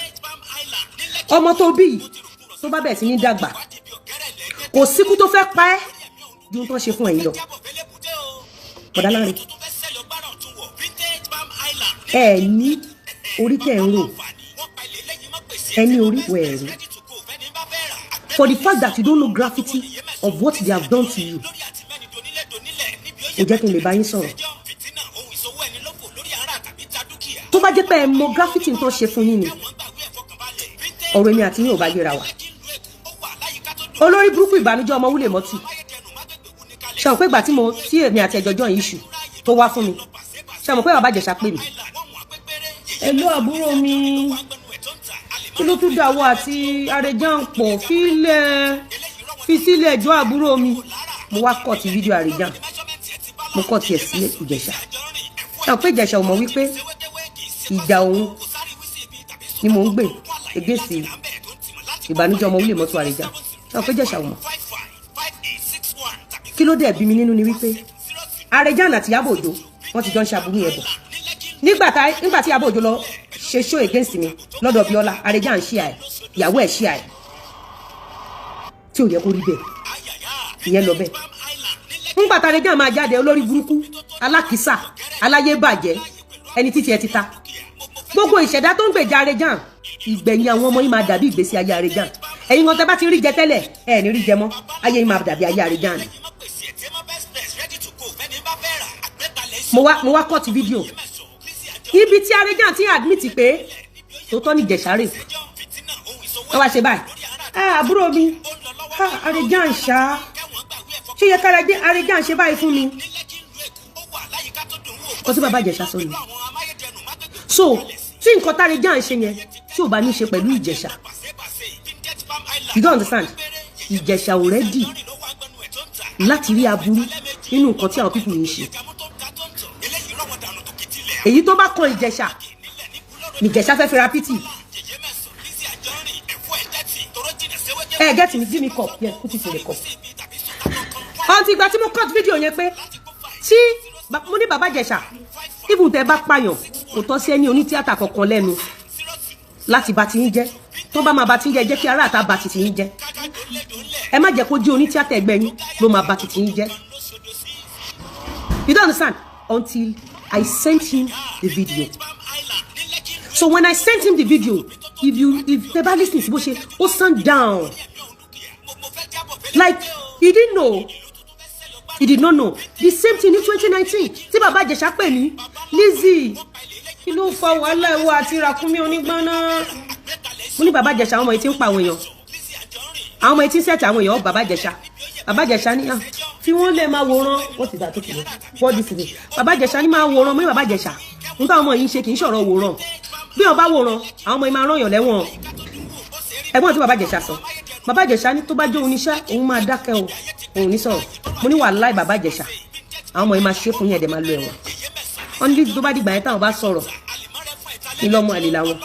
Ọmọ tó bí tó bá bẹ̀rẹ̀ sí ní dàgbà kò síkú tó fẹ́ pa ẹ́ ju tó ṣe fún ẹ̀yin lọ. Bọ̀dá Lánre ẹ ní orí tẹ̀ ń rò, ẹ ní orí ìwẹ̀ ẹ̀rí. For the fact that you don't know gravity of what they have done to you, ó jẹ́ kí n lè bá yín sọ̀rọ̀. Tó bá jẹ́ pé ẹ mọ gravity tó ṣe fún yín ni ọ̀rọ̀ èmi àti yín ò bá yẹra wa. Olórí burúkú ìbànújẹ́ ọmọ Wúlé Mọ́tì ṣe mọ̀ pé ìgbà tí èmi àti ẹjọ́jọ́ yìí ṣù tó wá fún mi, ṣe mọ̀ pé bàbá Ìjẹ̀ṣà pè mí. Ẹ̀lú àbúrò mi kí ló tún dàwọ́ àti Àrẹ̀jàn pọ̀ fi sílẹ̀ ẹjọ́ àbúrò mi. Mo wá kọ́ ti fídíò Àrẹ̀jàn, mo kọ́ tiẹ̀ sí Ìjẹ̀ṣà. Ṣe mọ̀ pé Ìjẹ̀ṣà ò mọ̀ wípé ìjà òun ni mò ń gbè egéṣì ìbànújẹ́ ọmọ Wúlé Mọ́tì Àrẹ̀jàn. Ṣe mọ̀ pé Ìjẹ̀ṣà ò mọ̀. Kí ló dẹ̀ bí mi nínú ni wípé Àrẹ̀jàn àti Ìyábọ̀ Òjó wọ́n ti jọ ń ṣàbùrú yẹn bọ̀. Nígbà tí Ìyábọ̀ Òjó lọ ṣe show against mi lọ́dọ̀ Bíọ́lá, Àrẹ̀jàn ń ṣíà ẹ̀, ìyàwó ẹ̀ ṣíà ẹ̀, tí ò yẹ kó rí bẹ́ẹ̀, ìyẹn lọ bẹ́ẹ̀. Nígbà tí Àrẹ̀jàn máa jáde olórí burúkú alákìísà aláyébàjẹ́ ẹni títí ẹ ti ta gbogbo ìṣẹ̀dá tó ń gbèjà Àrẹ̀jàn, ìgbẹ̀yìn àwọn ọmọ yìí máa dàbí ìgbésí ayé Àrẹ̀jàn. Ẹ̀yin kan tẹ́ bá ti rí jẹ tẹ́lẹ̀ ẹ̀ ní rí jẹ mọ́, ayé yìí máa dàbí ayé Àrẹ̀jàn ni. Mo wá cut fídíò ibi tí Àrẹ̀jàn ti admit pé tòótọ́ ní Ìjẹ̀ṣà rè. Wọ́n wá ṣe báyìí, àbúrò mi Àrẹ̀jàn ṣá ṣé yẹ kára dé Àrẹ̀jàn ṣe báyìí fún mi. Ó tí bàbá Ìjẹ̀ṣà sọ ni. So tí nǹkan t'Àrẹ̀jàn ṣe yẹn tí ò bá ní ṣe pẹ̀lú Ìjẹ̀ṣà, you don't understand, Ìjẹ̀ṣà ò ready láti rí aburú nínú nǹkan tí àwọn people yìí ṣe. Èyí tó bá kan Ìjẹ̀ṣà ní Ìjẹ̀ṣà fẹ́ fi ra pity. Get me, give me cup, yes, put it in the cup. Until ìgbà tí mo cut video yẹn pé tí mo ní bàbá Ìjẹ̀ṣà even tẹ́ bá pààyàn kò tọ́ sí ẹni onítíátà kankan lẹ́nu láti bá ti yín jẹ́. Tó bá máa bá ti yín jẹ́ kí ará àta bá ti yín jẹ́. Ẹ má jẹ́ kó jẹ́ onítíátà ẹgbẹ́ yín ló máa bá ti yín jẹ́. You don't understand? Until I sent him the video. So when I sent him the video, if tẹ́ bá listen sí bó ṣe ó stand down like he didn't know. He did not know. The same thing in 2019. Tí bàbá Ìjẹ̀ṣà pè mí, Lizzy, kí ló fa wàhálà ìwọ àti Ràkúnmí onígbọ́nà. Mo ní bàbá Ìjẹ̀ṣà ọmọ yìí tí ń pa àwọn èèyàn. àwọn ọmọ etí sẹ́ẹ̀tì àwọn èèyàn bàbá Ìjẹ̀ṣà ní fi wọ́n lè máa wòran wọ́n ti dà tó kìlọ̀ bọ́ọ̀dì sí ni bàbá Ìjẹ̀ṣà ní máa wòran mọ́ bàbá Ìjẹ̀ṣà ń táwọn ọmọ yìí ń ṣe kì í ṣọ̀rọ̀ wòran bí wọ́n bá wòran àwọn ọmọ yìí máa rán yàn lẹ́wọ̀n ẹ̀gbọ́n tí bàbá Ìjẹ̀ṣà sọ bàbá Ìjẹ̀ṣà ní tó bá jó oníṣẹ́ òun máa dákẹ́ o òun ní sọ̀rọ̀ mo ní wàláhì bàbá Ìjẹ̀ṣà àwọn ọmọ yìí máa ṣe fún yẹn ẹ̀dẹ̀ máa lo ẹ̀wọ̀n wọ́n ní tó bá dìgbà yẹn táwọn bá sọ̀rọ̀ ìlọ́mọ àlè làwọn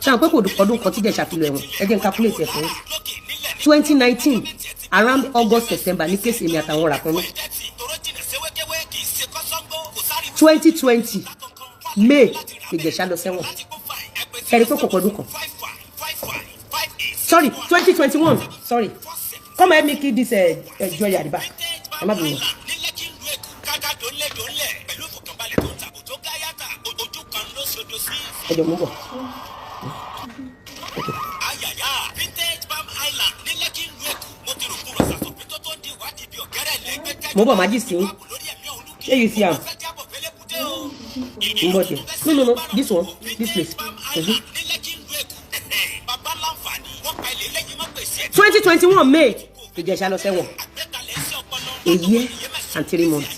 ṣáà pé kò ọdún kan tí Ìjẹ̀ṣà fi lo ẹ̀wọ̀n ẹ jẹ́ n calculate ẹ̀ fún 2019 around August September ní kéèsì èmi àtàwọn ọ̀rà kan náà 2020 May Ìjẹ̀ṣà lọ sẹ́wọ̀n ẹ̀rí pé kò pọ̀dún kan sorry 2021 sorry come help me kill this Joy at the back ẹ má bínú. ẹ jọ mú bọ̀. mo bọ̀ májí sí ṣé you see am n bọ̀ ṣe no this one this place 2021 May Ìjẹ̀ṣà lọ sẹ́wọ̀n a year and 3 months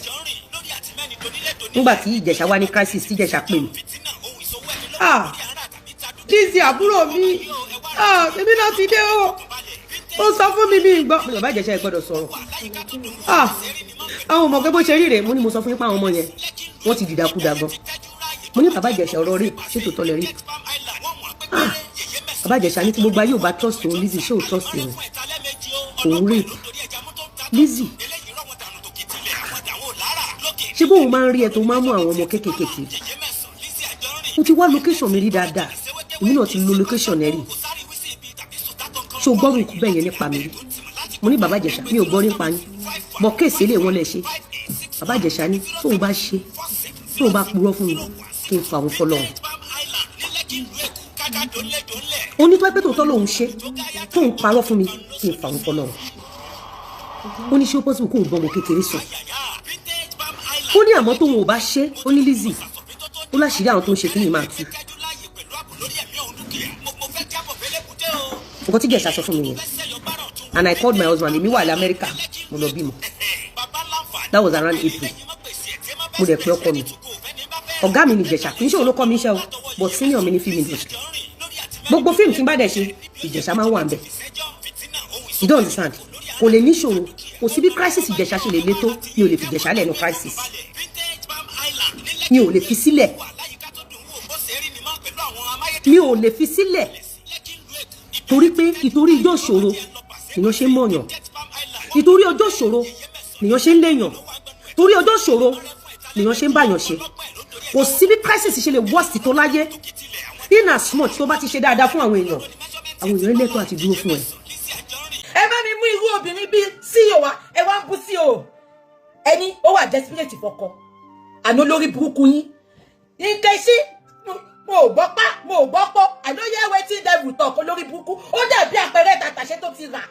nígbà tí Ìjẹ̀ṣà wà ní crisis tí Ìjẹ̀ṣà pè mí Lizzy àbúrò mi èmi náà ti dé o ó sọ fún mi bí gbọ́ bàbá Ìjẹ̀ṣà gbọ́dọ̀ sọ̀rọ̀ àwọn ọmọ pé bó ṣe rí rèé mo ní mo sọ fún yín pé àwọn ọmọ yẹn wọ́n ti dìdàkudà gan mo ní bàbá Ìjẹ̀ṣà ọ̀rọ̀ rí ṣètò tọ́lẹ̀ rí bàbá Ìjẹ̀ṣà ní tí gbogbo ayé ò bá trust òun Lizzy ṣé ò trust òun rí Lizzy ṣé bóun máa ń rí ẹ tó máa ń mú àwọn ọmọ kéékèèké mo ti wá location mi rí dáadáa èmi náà ti lo location ẹ rí ṣé o gbọ́rù ikú bẹ́ẹ̀ yẹn nípa mi rí mo ní bàbá Ìjẹ̀ṣà mi ò gbọ́ nípa yín bọ́ kéèsì lè wọ́n lẹ̀ ṣe bàbá Ìjẹ̀ṣà ní tóun bá ṣe tóun bá purọ́ fún mi kí n fa òun fọlọ́run ó ní tó ẹ pé tòótọ́ lòun ṣe tóun parọ́ fún mi kí n fa òun fọlọ́run ó ní ṣé ó pọ́sibú kóun bọ́ ọmọ kékeré sùn ó ní àmọ́ tóun ò bá ṣe ó ní Lizzy ó láṣìírí àwọn tó ń ṣe kí ni máa tú nǹkan tí Ìjẹ̀ṣà sọ fún mi yẹn and I called my husband èmi wà ní Amẹ́ríkà mo lọ bímọ that was around April mo dẹ̀ pé ọkọ mi ọ̀gá mi ní Ìjẹ̀ṣà kì í ṣe òun ló kọ́ mi iṣẹ́ o but senior mi ní film industry gbogbo fíìmù tí n bá dẹ̀ ṣe Ìjẹ̀ṣà máa ń wà ń bẹ̀ you don't understand kò lè ní ìṣòro kò sí bí crisis Ìjẹ̀ṣà ṣe lè le tó mi ò lè fi Ìjẹ̀ṣà lẹ̀ ní crisis mi ò lè fi sílẹ̀ mi ò lè fi sílẹ̀ torí pé ìtorí ijó ṣòro nìyàn ṣe ń mọ̀yàn ìtorí ọjọ́ ṣòro nìyàn ṣe ń léyàn torí ọjọ́ ṣòro nìyàn ṣe ń báyàn ṣe kò sí bí crisis ṣe lè worst tó láyé in as much tó bá ti ṣe dáadáa fún àwọn èèyàn lẹ́tọ̀ọ́ àti dúró fún ẹ. ẹ bá mi mú irú obìnrin bíi CEO wa ẹ wá ń bú CEO ẹni ó wà desperate fọkọ àná lórí burúkú yín Nkechi mo ò gbọ́ pá mo ò gbọ́ pọ́ àlóyè wetin devil talk olórí burúkú ó dàbí àpẹẹrẹ tàtàṣé tó ti rà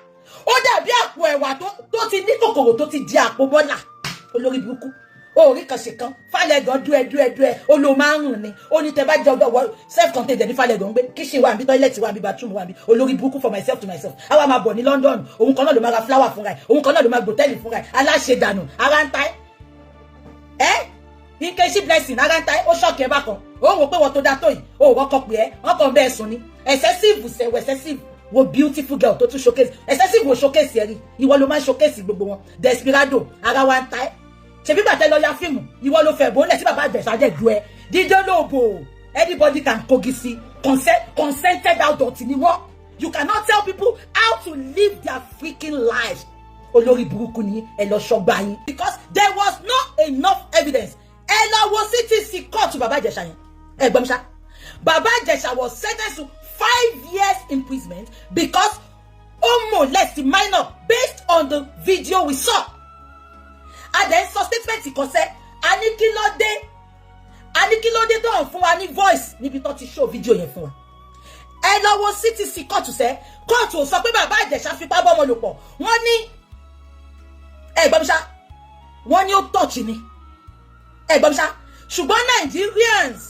ó dàbí àpò ẹ̀wà tó ti ní kòkòrò tó ti di àpò bọ́là olórí burúkú orí kan ṣe kan Fálẹ́gàn dúẹ ó ló máa ń rùn ni ó ní tẹ bá jẹ ọgbọ self contained ní Fálẹ́gàn gbé kíṣìn wà níbi tọ́ílẹ̀tì wà níbi bathroom wà níbi olórí burúkú for myself to myself àwa máa bọ̀ ní London òun kan náà ló máa ra flower fúnra ẹ̀ òun kan náà ló máa gbòtẹ́ẹ̀lì fúnra ẹ̀ aláṣẹ dànù ara ń ta ẹ́ Nkechi Blessing ara ń ta ẹ́ ó ṣọ́ọ̀kì ẹ̀ bákan ó rò pé wọ́n tó dá tó yìí ó rọ́kọ̀ pé ẹ́ wọ́n kàn bẹ́ẹ̀ sùn ni excessive sẹ̀wọ̀ excessive wo beautiful girl tó tún showcase excessive wo showcase ẹ̀ rí ìwọ ló máa showcase gbogbo wọn Desperado ara wa ń ta ẹ́ ṣebí bàtẹ́ lọ ya fíìmù ìwọ ló fẹ́ bó lẹ̀ tí bàbá Ìjẹ̀ṣà jẹ́ du ẹ dídé lóòbò anybody can kogi sí consented adult ni wọ́n you cannot tell people how to live their freaking lives olórí burúkú ni ẹ lọ ṣọgbà yín because there was not enough evidence ẹ lọ wo CTC court bàbá Ìjẹ̀ṣà yẹn ẹ gbọ́n ṣá bàbá Ìjẹ̀ṣà was sentenced to 5 years imprisonment because ó molest the minor based on the video we saw. And then so statement kan ṣe ani kí ló dé tó ń fún wa ní voice níbi tó ti show video yẹn fún wa ẹ lọ wo CTC court ṣe court ò sọ pé bàbá Ìjẹ̀ṣà fipá bọ́mọ lò pọ̀ wọ́n ní ẹ gbọ́ mi ṣá wọ́n ní ó touch ni ẹ gbọ́ mi ṣá ṣùgbọ́n Nigerians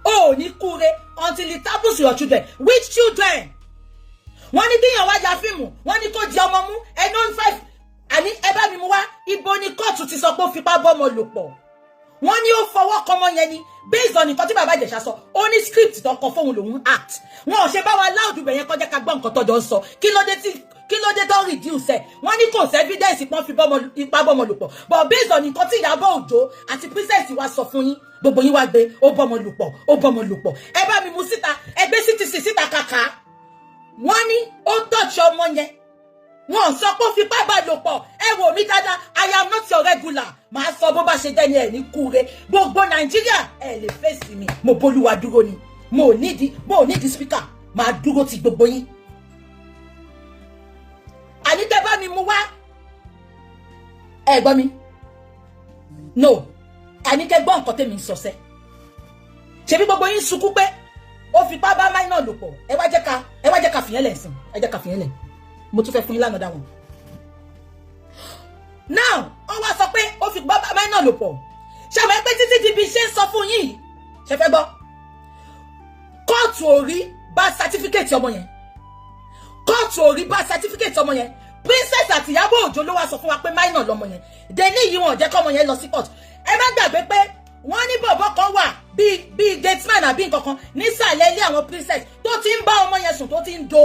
ò ní kúre until it happens to your children which children wọ́n ní kíyàn wá ya fíìmù wọ́n ní kó di ọmọ mú ẹnu 5 àní ẹ bá mi mú wá ibo ni kóòtù ti sọ pé ó fipá bọ́mọ lò pọ̀ wọ́n ní ó fọwọ́ kọmọ yẹn ni based on nǹkan tí bàbá Ìjẹ̀ṣà sọ ó ní script tó kọ fóun lòun act wọn ò ṣe bá wa láòdù bẹ̀yẹn kọjá ká gbọ́ nǹkan tọ́jọ́ ń sọ kí ló dé tó reduce ẹ̀ wọ́n ní kò sí evidence pọ́n fi ipá bọ́mọ lò pọ̀ but based on nǹkan tí Ìyábọ̀ Òjó àti princess wa sọ fún yín gbogbo yín wá gbé ó bọ́mọ lò pọ̀ ẹ bá mi mú síta ẹgbẹ́ CTC síta kàkà wọ́n ní ó tọ́jú ọmọ yẹn wọ́n sọ pé ó fipá bá lò pọ̀ ẹ wò mí dáadáa I am not your regular màá sọ bó bá ṣe jẹ́ ni ẹ̀ ní kúre gbogbo Nàìjíríà ẹ lè fèsì mi mo bólúwa dúró ni mo ò nídìí speaker màá dúró ti gbogbo yín àní tẹ́ bá mi mú wá ẹ gbọ́ mi no àní kẹ́ gbọ́ nǹkan tèmi ń sọ sẹ́ ṣebí gbogbo yín sunkún pé ó fipá bá minor lò pọ̀ ẹ wá jẹ́ ká fìyẹn lẹ̀ sìn ẹ jẹ́ ká fìyẹn lẹ̀ mo tún fẹ́ fún yín lánàá dáwọn now ó wá sọ pé ó fipá bá minor lò pọ̀ ṣàmọ́ pé títí di bí ṣe ń sọ fún yín ṣe fẹ́ gbọ́ kóòtù orí bá certificate ọmọ yẹn kóòtù orí bá certificate ọmọ yẹn princess àti Ìyábọ̀ Òjó ló wá sọ fún wa pé minor lọmọ yẹn deni yìí wọn jẹ́ kọ́mọ yẹn lọ sí court ẹ má gbàgbé pé wọ́n ní bọ̀bọ̀ kan wà bíi gatesman àbí nǹkan kan nísàlẹ̀ ilé àwọn princess tó ti ń bá ọmọ yẹn sùn tó ti ń do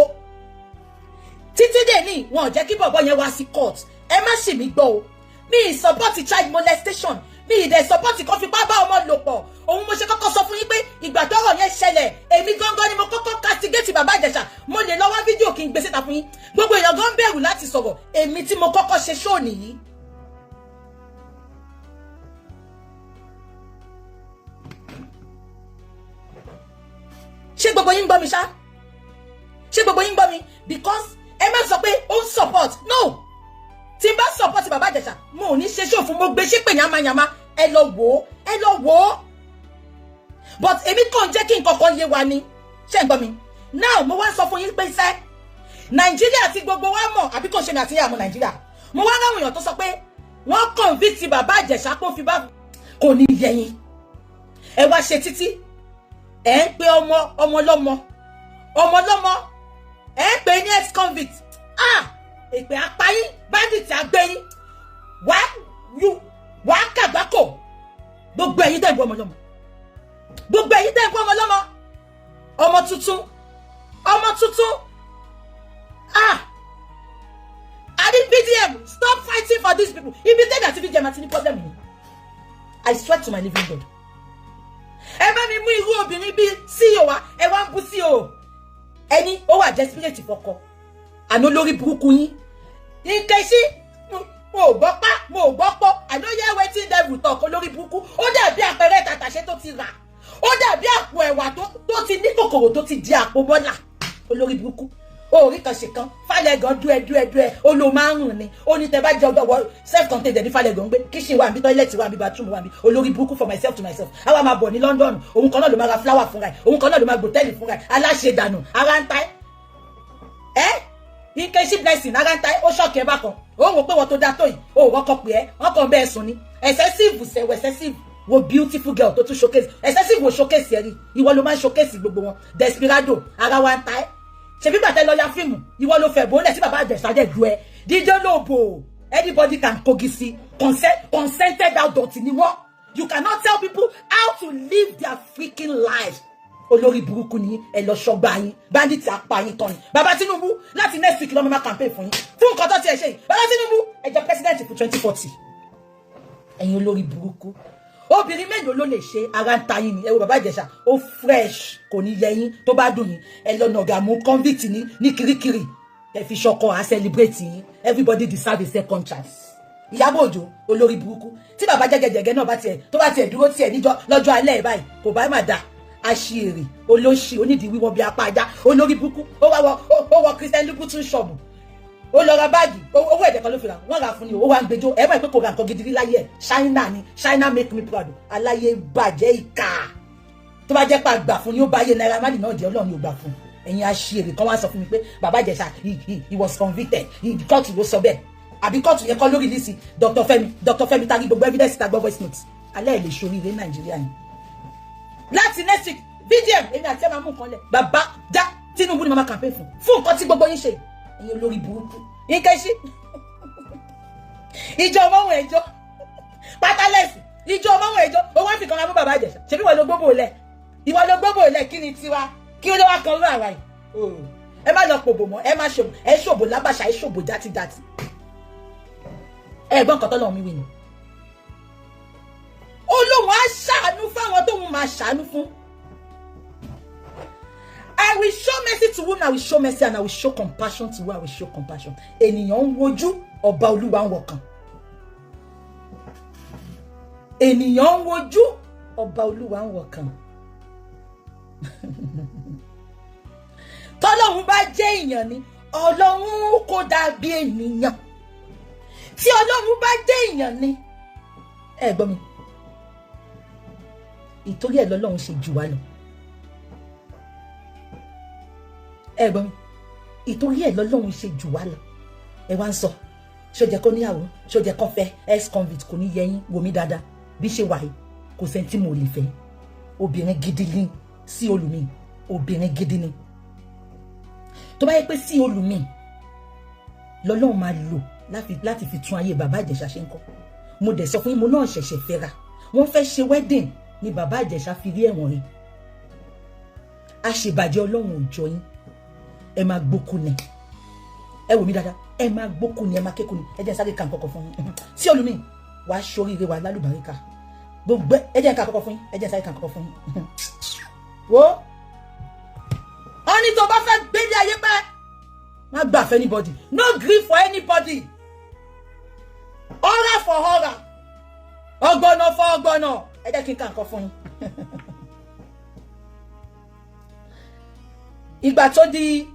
títí deni wọn jẹ́ kí bọ̀bọ̀ yẹn wá sí court ẹ má ṣì mí gbọ́ o mi support child molestation mi ìdẹ support kan fipá bá ọmọ lò pọ̀ òun mo ṣe kọ́kọ́ sọ fún yín pé ìgbà tọ́rọ̀ yẹn ṣẹlẹ̀ èmi gangan ni mo kọ́kọ́ castigate bàbá Ìjẹ̀ṣà mo lè lọ wá fídíò kí n gbé síta fún yín gbogbo èèyàn gan bẹ̀rù láti sọ̀rọ̀ èmi tí mo kọ́kọ́ ṣe show nìyí. ṣé gbogbo yín gbọ́ mi ṣá ṣé gbogbo yín gbọ́ mi because ẹ má sọ pé ó ń support no tí n bá support bàbá Ìjẹ̀ṣà mo ò ní ṣe show fún mo gbé ṣépè yamayama ẹ lọ wò ó but èmi kàn jẹ́ kí nǹkan kan yé wa ni ṣé ń gbọ́ mi now mo wá sọ fún yín pé iṣẹ́ Nàìjíríà tí gbogbo wa mọ̀ àbí kò ṣe mi àti ìyàmú Nàìjíríà mo wá ráwọn èèyàn tó sọ pé wọ́n convict bàbá Ìjẹ̀ṣà kó fi bá kò ní yẹyin ẹ wá ṣe títí ẹ ń pe ọmọ ọlọ́mọ ẹ ń pe ní ex convict èpè apáyín bandit àgbẹ̀yìn wà á kàgbákò gbogbo ẹ̀yin tẹ́ ń gbọ́ ọmọ lọ́mọ gbogbo ẹ̀yin tẹ́ ń gbọ́ ọmọ lọ́mọ ọmọ tuntun adi VDM stop fighting for these people if you think that VDM àti ní problem ni I swear to my living God ẹ bá mi mú irú obìnrin bí CEO wa ẹ wá ń bú CEO ẹni ó wà desperate fọkọ àná lórí burúkú yín Nkechi mo gbọ́ pọ́ I don't hear wetin devil talk olórí burúkú ó dàbí àpẹẹrẹ tàtàṣé tó ti rà ó dàbí àpò ẹ̀wà tó ti ní kòkòrò tó ti di àpò bọ́là olórí burúkú orí kan ṣe kan Fálẹ́gàn dúẹ ó ló máa ń rùn ni ó ní tẹ bá jẹ ọjọ́ self contained ní Fálẹ́gàn gbé kitchen wà níbi toilet wà níbi bathroom wà níbi olórí burúkú for myself to myself àwa máa bọ̀ ní London òun kan náà ló máa ra flower fúnra ẹ̀ òun kan náà ló máa gbòtẹ́ẹ̀lì fúnra ẹ̀ aláṣẹ dànù ara ń ta ẹ́ Nkechi Blessing ara ń ta ó ṣọ́ọ̀kì ẹ bákan ó wò pé wọ́n tó dá tó yìí ó wọ́kọ̀ pé ẹ́ wọ́n kàn bẹ́ẹ̀ sùn ni excessive sẹ̀wọ̀ excessive wo beautiful girl tó tún showcase excessive wo showcase ẹ̀rí ìwọ ló máa ń showcase gbogbo wọn desperado ara wa ń ta ẹ́ ṣe bí gbàtẹ́ lọ ya fíìmù ìwọ ló fẹ̀ bóńlẹ̀ tí bàbá Ìjẹ̀ṣà dẹ̀ du ẹ dídé lóòbò anybody can kogi sí consented adult ni wọ́n you cannot tell people how to live their freaking life olórí burúkú ni ẹ lọ ṣọgbà yín bandit apá yín tán ni bàbá Tinubu láti next week lọ́mọ máa campaign fún yín fún nǹkan tó ti ẹ̀ ṣe yìí bàbá Tinubu ẹ jẹ́ president fún 2040 ẹ̀yin olórí burúkú obìnrin mélòó ló lè ṣe ara ń ta yín ni ẹ wo bàbá Ìjẹ̀ṣà ó fresh kò ní yẹ yín tó bá dùn yín ẹ lọ nàgà mú convict ní kirikiri ẹ fi ṣọkọ à celebrate yín everybody deserve a second chance Ìyábọ̀ Òjó olórí burúkú tí bàbá jẹgẹjẹgẹ náà bá tiẹ̀ dúró tiẹ̀ níjọ́ lọ́jọ́ alẹ́ báyìí kò bá má dà aṣèrè olóṣì onídìí wíwọ́ bí apá ajá olórí burúkú ó wọ Christian Louboutin ṣọ́ọ̀bù ó lọ ra báàgì owó ẹ̀jẹ̀ kan ló fi ra wọ́n ra fún ni ó wá ń gbẹjọ́ ẹ mọ̀ pé kò ra nǹkan gidi láyé ẹ̀ China ni China make me proud aláyé bàjẹ́ ìkà tó bá jẹ́ pé àgbà fún ni ó bá yé Naira Marley náà jẹ́ Ọlọ́run yóò gbà fún ẹ̀yin aṣèrè kan wá sọ fún mi pé bàbá Ìjẹ̀ṣà he was convicted kóòtù ló sọ bẹ́ẹ̀ àbí kóòtù yẹn kọ́ lórí lísì Dr. Fẹ́mi tagi gbogbo evidence ta gbọ́ voice note alẹ́ lè ṣorí ilé Nàìjíríà ni láti next week VDM èmi àti ẹ̀ máa mú nǹkan lẹ̀ bàbá Tinubu ni mama campaign fún nǹkan tí gbogbo yín ṣe ẹ̀yin olórí burúkú Yínká Iṣí ìjọ ọmọ ẹjọ́ pátálẹ́sì ìjọ ọmọ ẹjọ́ ó wá fi kan ra mú bàbá Ìjẹ̀ṣà ṣebí ìwọ ló gbóbò lẹ̀ kí ni tiwa kí ló wá kan rú àwa yìí ẹ má lọ pòbò mọ́ ẹ má ṣòbò ẹ ṣòbò lábàṣà ẹ ṣòbò játijàti ẹ gbọ́n nǹkan tọ́lọ́run mi wí ni Olóhun á ṣàánú fáwọn tóun máa ṣàánú fún. I will show mercy to whom I will show mercy and I will show compassion to whom I will show compassion. Ènìyàn ń wojú ọba Olúwa ń wọkàn. Ènìyàn ń wojú ọba Olúwa ń wọkàn. Tọ́lọ́run bá jẹ́ èèyàn ni Ọlọ́run kò dàbí ènìyàn. Tí Ọlọ́run bá jẹ́ èèyàn ni ẹ gbọ́ mi. Ìtorí ẹ̀ lọ́lọ́run ṣe jù wá lọ. Ẹ gbọ́ mi, ìtorí ẹ̀ lọ́lọ́run ṣe jù wá lọ. Ẹ wá ń sọ, ṣó jẹ́ kó níyàwó, ṣó jẹ́ kó fẹ́ ex-convict kò ní yẹyìn wò mí dáadáa. Bí ṣe wà yìí, kò sẹ́ni tí mo lè fẹ́. Obìnrin gidi ni sí olùmí, obìnrin gidi ni. Tó bá yẹ pé sí olùmí, lọ́lọ́run máa lò láti fi tún ayé bàbá Ìjẹ̀ṣà ṣe ń kọ́. Mo dẹ̀ sọ fún yín, mo náà ṣẹ̀ṣẹ̀ fẹ́ra. Wọ́n fẹ́ ṣe wedding ni bàbá Ìjẹ̀ṣà fi rí ẹ̀wọ̀n rí. Àṣebàjẹ́ Ọlọ́run ò jọ yín. Ẹ máa gbókù ni. Ẹ wò mí dáadáa. Ẹ máa gbókù ni, ẹ máa kékù ni. Ẹ jẹ́ sáré kan kọ̀kọ̀ fún yín. Sí olùmí, wàá ṣoríire wà lálùbáríkà. Gbogbo ẹ jẹ́ kan kọ̀kọ̀ fún yín. Ẹ jẹ́ sáré kan kọ̀kọ̀ fún yín. Wo? Ó ní tó bá fẹ́ gbé ní ayé pẹ́. Má gbà fẹ́ anybody. No grief for anybody. Horror for horror. Ọgbọ́nà for ọgbọ́nà. Ẹ jẹ́ kí n kà nǹkan fún yín. Ìgbà tó di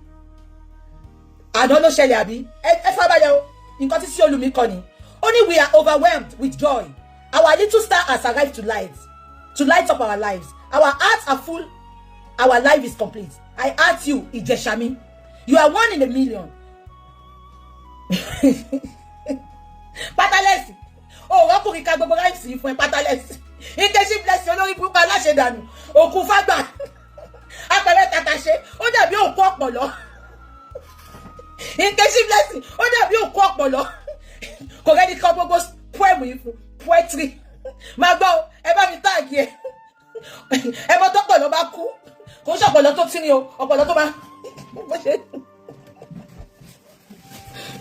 àná ló ṣẹlẹ̀ àbí ẹ fábàyà o nǹkan tí sí olùmí kọ ni ó ní we are overwhelmed with joy our little star has arrived to light up our lives our hearts are full our life is complete I ask you Ìjẹ̀ṣàmí you are 1 in a million. Pátálẹ́sì ọkùnrin ká gbogbo láìsí fún ẹ Pátálẹ́sì Yínká Iṣí blessing olórí burúkú aláṣẹ dànù òkú fágbà apẹ̀rẹ̀ tàtàṣe ó dàbí òkú ọ̀pọ̀lọ́ Yínká Iṣí blessing ó dàbí òkú ọ̀pọ̀lọ́ kò rẹ́ni kọ́ gbogbo poem yìí fún poetry máa gbọ́ ẹ bá mi táàgì ẹ mọ́ tọ́pọ̀lọ́ bá kú kò ń ṣọ̀pọ̀lọ́ tó tí ni o ọ̀pọ̀lọ́ tó bá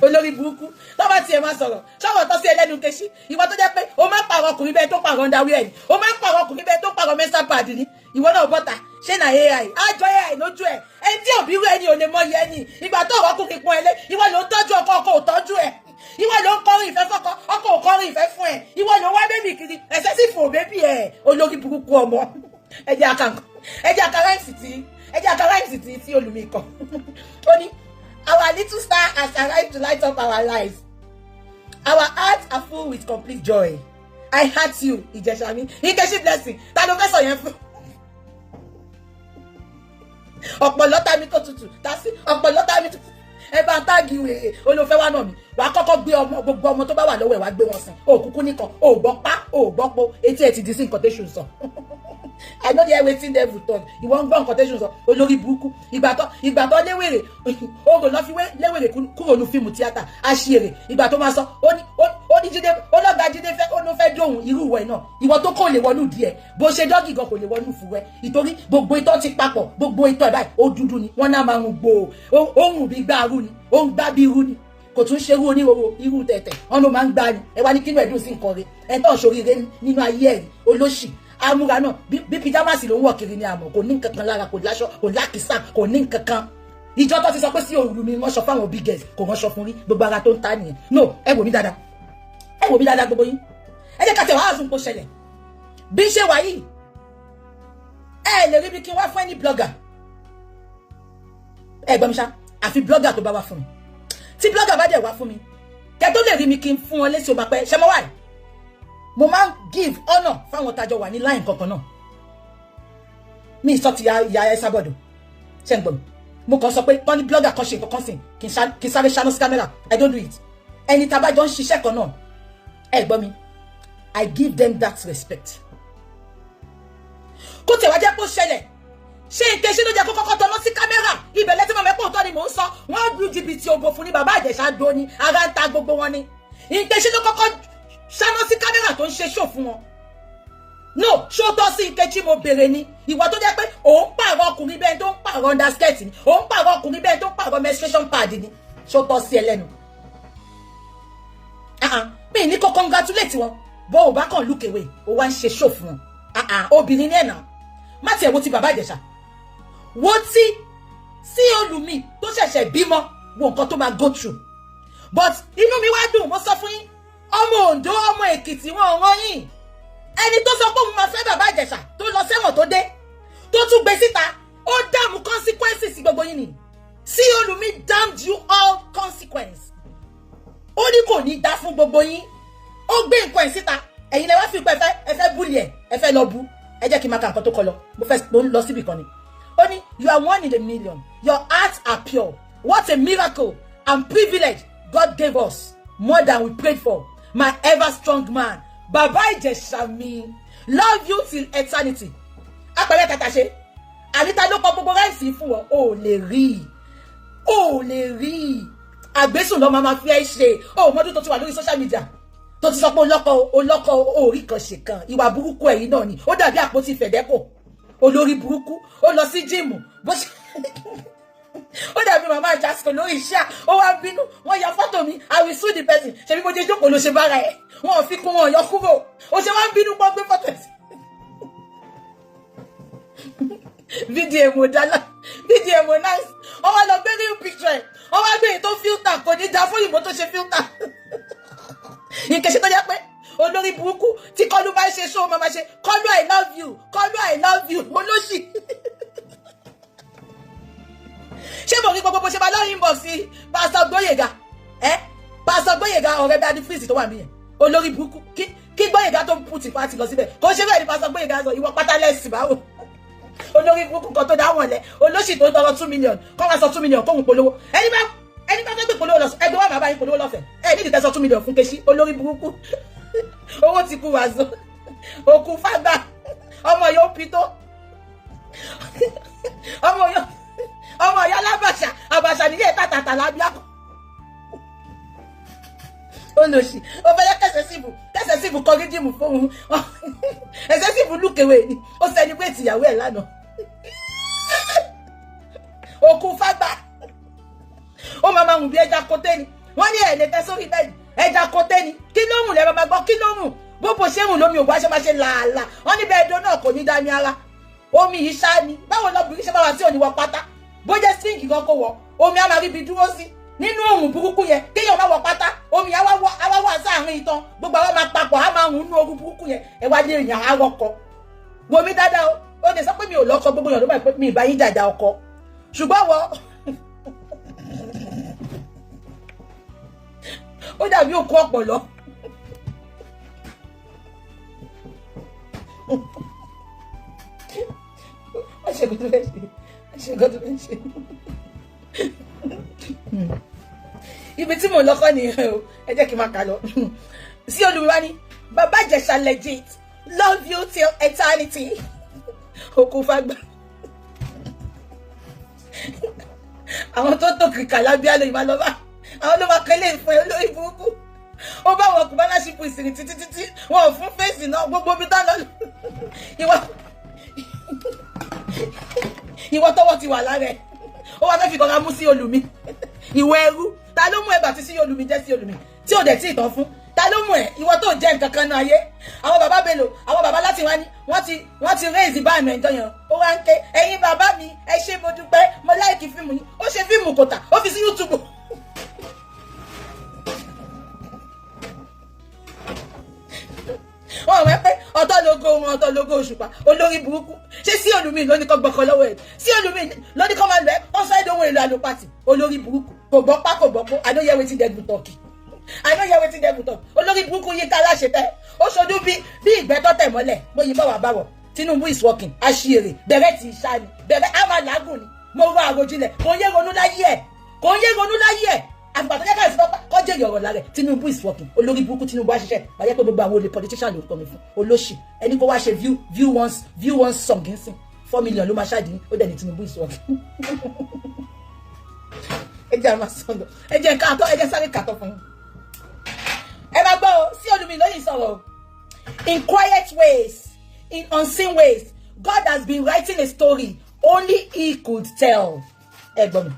olórí burúkú lọ́wọ́ tí ẹ máa sọ̀rọ̀ ṣọ́wọ́ tó sí ẹlẹ́nu Yínká Iṣí ìwọ tó jẹ́ pé o máa ń pààrọ̀ ọkùnrin bẹ́ẹ̀ tó pààrọ̀ ọ̀ndàwí ẹ̀ ni o máa ń pààrọ̀ ọkùnrin bẹ́ẹ̀ tó pààrọ̀ mẹ́sà pàdé ni ìwọ náà bọ́ta ṣé na AI àjọ AI lójú ẹ̀ ẹni tí òbí rẹ̀ ni ò lè mọ iye ẹni ìgbà tó ọ̀rọ̀ ọkùnrin pọ́n ẹlẹ́ ìwọ ló ń tọ́jú ọkọ ò tọ́jú ẹ̀ ìwọ ló ń kọrin ìfẹ́ fọ́kọ ọkọ ò kọrin ìfẹ́ fún ẹ̀ ìwọ ló wá bébì kiri ẹ̀sẹ̀ sì fò bébì ẹ̀ olórí burúkú ọmọ ẹjẹ́ àkàráìsì tí olùmí kan ó ní our little star has arrived to light up our lives. Our hearts are full with complete joy. I heart you, Ìjẹ̀ṣàmí. Yínká Iṣí blessing. Ta ló fẹ́ sọ yẹn fún? Ọ̀pọ̀lọ́ tá mi tó tutù. Tásí ọ̀pọ̀lọ́ tá mi tó tutù. Ẹ bá ń táàgì wèrè olófẹ́ wá náà mi. Wàá kọ́kọ́ gbé ọmọ gbogbo ọmọ tó bá wà lọ́wọ́ ẹ̀ wá gbé wọn sìn. Òkùnkùn nìkan. Ò gbọ́ pá. Ò gbọ́ po. Etí ẹ̀ ti di sí nǹkan tẹ́sùn sọ. I know they are waiting there for talk. You won't go on quotations of olórí burúkú. Ìgbà tó léwèrè. Ogo lọ fi wé léwèrè kúrò ní fíìmù tíátà. Àṣìírè. Ìgbà tó máa sọ ó ní Jídé ológa Jídé fẹ́ ó ló fẹ́ dóhùn irú ìwọ náà. Ìwọ tó kò lè wọnú díẹ̀. Bó ṣe dọ́gì gan kò lè wọnú fúwẹ́. Ìtorí gbogbo ìtọ́ ti papọ̀. Gbogbo ìtọ́ ẹ̀ báyìí ó dúdú ni. Wọ́n náà máa ń gbò ó. Ó ń bí gbáàrú ni. Ó ń gbá bí irú ni. Kò tún ṣe irú oníròwò irú tẹ̀tẹ̀. Wọ́n ló máa ń gbá ni. Ẹ wá ní kínú ẹ̀dùn sí nǹkan rẹ̀. Ẹ tó ṣoríire nínú ayé ẹ̀ olóṣì. Amúra náà bí pijamasi ló ń wọ̀ kiri ní àmọ́ kò ní nǹkankan lára kò láṣọ kò lákìsà kò ní nǹkankan ìjọ tó ti sọ pé sí Olùmí wọ́n sọ fáwọn big girls kò wọ́n sọ fún rí gbogbo ara tó ń ta nìyẹn no ẹ wò mí dáadáa gbogbo yín ẹ jẹ́ ká tẹ̀ wàhálà fún kó ṣẹlẹ̀ bí ṣe wà yìí ẹ lè rí bí kí n wá fún ẹni blogger ẹ gbọ́ mi ṣá àfi blogger tó bá wá fún mi tí blogger bá dẹ̀ wá fún mi kẹ́ tó lè rí mi kí n fún wọn lésì ọmọ pẹ́ ṣẹ́ mọ́ wáyé mo máa ń give honour fáwọn tájọ wà ní line kankan náà mi sọ ti ya Esabod ṣe ń gbọ́ mi mo kàn sọ pé wọ́n ní blogger kan ṣe nǹkan kan sìn kí n sáré ṣáná sí camera I don't do it ẹni tá a bá jọ ń ṣiṣẹ́ kan náà ẹ gbọ́ mi I give them that respect kó tẹ̀ wá jẹ́ kó ṣẹlẹ̀ ṣé Nkechi ló jẹ́ kó kọ́kọ́ tọ́nà sí kámẹ́rà ibẹ̀ lẹ́tí mọ̀ mẹ́pọ̀ tó ni mò ń sọ wọ́n lu jìbìtì ògbò fún ni bàbá Ìjẹ̀ṣà do ni ara ń ta gbogbo wọn ni Nkechi ló kọ́kọ́ ṣáná sí kámẹ́rà tó ń ṣe ṣò fún wọn. No, ṣó tọ́ sí Nkechi mo bèrè ni ìwọ tó jẹ́ pé òun pààrọ̀ ọkùnrin bẹ́ẹ̀ tó ń pààrọ̀ underskirt ni òun pààrọ̀ ọkùnrin bẹ́ẹ̀ tó ń pààrọ̀ menstruation pad ni ṣó tọ́ sí ẹlẹ́nu. Mi ní kó congratulate wọn bó o bá kàn look away o wá ń ṣe ṣò fún wọn obìnrin ní ẹ̀nà má tiẹ̀ wo ti bàbá Ìjẹ̀ṣà wo tí sí olùmí tó ṣẹ̀ṣẹ̀ bímọ wo nǹkan tó máa go through but inú mi wá dùn mo sọ fún yín ọmọ Oǹdó ọmọ Èkìtì wọn rán yín ẹni tó sọ pé òun máa fẹ́ bàbá Ìjẹ̀ṣà tó lọ sẹ́wọ̀n tó dé tó tún gbé síta ó dààmú consequences gbogbo yín ni sí olùmí damned you all consequence ó ní kò ní dá fún gbogbo yín ó gbé nǹkan ẹ̀ síta ẹ̀yin lẹ wá fi pé ẹ fẹ́ búlì ẹ fẹ́ lọ bú ẹ jẹ́ kí n máa ka nǹkan tó kọ lọ mo fẹ́ lọ síbì kan ni ó ní you are 1 in a million your hearts are pure what a miracle and privilege God gave us more than we prayed for my ever strong man Bàbá Ìjẹ̀ṣà mi love you till eternity apẹ̀rẹ̀ tata ṣe àníta ló kọ gbogbo ráìsì fún wọn ò lè rí àgbésùn lọ́ máa fi ẹ́ ṣe mọ́dún tó ti wà lórí social media tó ti sọ pé olọ́kọ orí kan ṣe kan ìwà burúkú ẹ̀yìn náà ni ó dàbí àpótí fẹ̀dẹ́kò olórí burúkú ó lọ sí jíìmù bó ṣe ó dàbí màmá Jasco lórí iṣẹ́ ó wá bínú wọ́n ya fọ́tò mi I will sue the person ṣebí mo jẹ́ jókòó ló ṣe bára ẹ̀ wọ́n ò fi kún wọn yọ kúrò ó ṣe wá ń bínú pọ́ gbé fọ́tò ẹ̀ sí. Video mo dala video mo nice ó wá lọ gbé real picture ẹ̀ ó wá gbé ètò filter kò ní dá fún ìbò tó ṣe filter Nkechi tó jẹ́ pé olórí burúkú tí kọlu bá ṣe ṣó máa ṣe kọlu I love you olóṣì ṣé mo rí gbogbo bó ṣe máa lọ́yìn bọ̀ sí Pastor Gboyega Pastor Gboyega ọ̀rẹ́ Daddy Freeze tó wà mí yẹn olórí burúkú kí Gboyega tó pùtì pàtì lọ síbẹ̀ kò ṣe bẹ́ẹ̀ ni Pastor Gboyega sọ ìwọ pátá lẹ́sìn báwo olórí burúkú kan tó dá wọn lẹ olóṣì tó tọrọ 2 million kọ́ wá sọ 2 million kóhun polówó ẹni bá fẹ́ gbé polówó lọ ẹgbẹ́ wà bàbá yín polówó lọ́fẹ̀ẹ́ nídìí tẹ́sọ 2 million fún Nkechi olórí burúkú owó ti kú wàzó òkú fágbà ọmọ yóò pitó ọmọ yóò lábàṣà àbàṣà nílé tàtàtà lábíàkọ olóṣì ó fẹ́ kẹsẹ̀ síbù kọrí dìmú fóun ẹsẹ̀ síbù lùkèwé ni ó sẹni pé tìyàwó ẹ̀ lánàá òkú fágbà ó máa hùn bí ẹja kóté ni wọ́n ní ẹ̀lẹ́ tẹ́ sórí bẹ́ẹ̀ ẹja kóté ni kí ló hùn lẹ́rọ máa gbọ́ kí ló hùn bóbó ṣé hùn lómi ògbó ṣe máa ṣe làálàá wọ́n ní bẹ́ẹ̀ dán náà kò ní dání ara omi yìí ṣá ni báwo lọ́bìnrin ṣe bá wà tí ò ní wọ pátá bó jẹ́ sínkì kan kó wọ omi á máa rí ibi dúró sí nínú òrùn burúkú yẹn kéèyàn máa wọ pátá omi á wá sáàrin ìtàn gbogbo àwọn máa papọ̀ á máa hùn nínú òrùn burúkú yẹn ẹ wá dé èèyàn á rọkọ gbomi dáadáa ó lè sọ pé mi ò lọ́kọ gbogbo èèyàn ló máa pé mi ìbá yín dàda ọkọ ṣùgbọ́n wọ ó dàbí òkú ọpọlọ ibi tí mo lọ́kọ́ nìyẹn o ẹ jẹ́ kí n máa kà lọ sí olùwíwá ní Bàbá Ìjẹ̀ṣà legit love you till eternity òkú fàgbà àwọn tó tó kìkà lábíà lóyún máa lọ bá àwọn ló máa kẹ́lé ìfún ẹ lórí burúkú ó bá wọn kù bá láṣìpọ̀ ìsìnkì títí wọn ò fún fèsì náà gbogbo bí tá lọ ìwọ tọwọ́ ti wà lára ẹ ó wá fẹ́ fi kọ́ra mú sí olùmí ìwọ ẹrú ta ló mú ẹgbà tí sí olùmí jẹ́ sí olùmí tí ò dẹ̀ tí ìtàn fún ta ló mú ẹ ìwọ tó jẹ́ nǹkan kan náà ayé àwọn bàbá Bello àwọn bàbá láti wá ní wọ́n ti raise báàmì ẹ̀jọ́ yẹn ó wá ń ké ẹ̀yin bàbá mi ẹ ṣé mo dúpẹ́ mo láìkì fíìmù yín ó ṣe fíìmù kòtà ó fi sí YouTube wọ́n wẹ́ pé ọ̀tọ̀ lógo wọn ọ̀tọ̀ lógo Òṣùpá olórí burúkú ṣé sí olùmí lóní kọ́ gbọ́kọ lọ́wọ́ ẹ̀ sí olùmí lóní kọ́ máa lọ ẹ́ ó sọ èdè ohun èlò àlòpàtì olórí burúkú kò gbọ́ pá kò gbọ́ pó I know hear wetin dem talk olórí burúkú yín ká láṣẹ tẹ́ ó ṣojú bí ìgbẹ́ tọ́tẹ̀ mọ́lẹ̀ mo yìí bá wà báwọ̀ Tinubu is working aṣèrè bẹ̀rẹ̀ ti ṣá ni bẹ̀rẹ̀ á máa làágùn ni mo rọ àròjinlẹ̀ kò ń yé ronú láyé ẹ̀ àgbà tó jẹ́ ká ìsìn kọ́ jẹ́ ìyọ̀rọ̀ lára ẹ̀ Tinubu is working olórí burúkú Tinubu á ṣiṣẹ́ bàyẹ́ pé gbogbo àwọn olè politician ló kọ́ mi fún olóṣì ẹni kó wá ṣe view one song gínsìn 4 million ló máa ṣáàdì ó dẹ̀ ní Tinubu ìṣòro. Ẹ jẹ́ àmà sọ̀rọ̀ ẹ jẹ́ sáré kàtọ́ fún yín. Ẹ máa gbọ́ o sí Olúmi lóyìn sọ̀rọ̀. In quiet ways, in unseen ways, God has been writing a story only He could tell. Ẹ gbọ́ mi.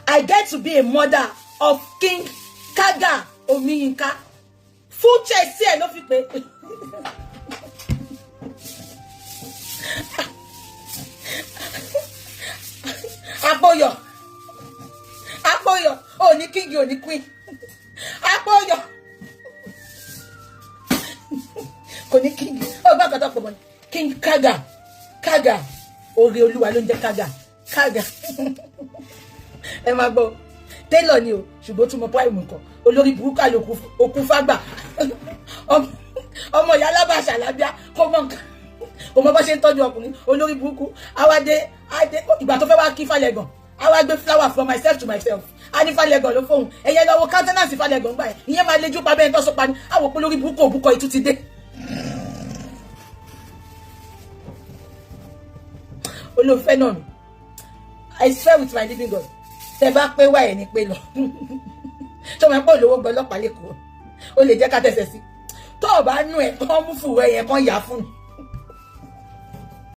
I get to be a mother of King Kaga Omiyinka. Full chest here, no fit pay. Apoyo. Oh, ni king, oh, ni queen. Apoyo. Kò ní king. Oh, back at up for money. King Kaga. Ore Olúwa ló ń jẹ́ Kaga. Ẹ máa gbọ́. Taylor ni o, ṣùgbọ́n tún mọ prime nǹkan. Olórí burúkú àlòkù òkú fágbà. Ọmọ ìyá alábàṣà lábíà kò mọ nǹkan. Kò mọ bó ṣe ń tọ́jú ọkùnrin. Olórí burúkú. Àwádé ìgbà tó fẹ́ wá kí Fálẹ́gàn. Àwa gbé flower from myself to myself. A ní Fálẹ́gàn ló fóun. Ẹ̀yẹ lọ́wọ́ countenance Fálẹ́gàn gbà ẹ̀. Ìyẹn máa lejú pa bẹ́ẹ̀ tó sọ pa ni. Àwọn olórí burúkú òbúkọ ìtú ti dé. Olóòfẹ́ náà mi. I swear with my living God. Tẹ́ bá pé wá ẹ̀ ní pé lọ. Tó máa ń pọ̀ lówó gbọ́ ọlọ́pàá lẹ́kọ̀ọ́. O lè jẹ́ ká tẹ̀sẹ̀ sí. Tó o bá nú ẹ̀ kán mú fùwẹ́ yẹn kán yà fún mi.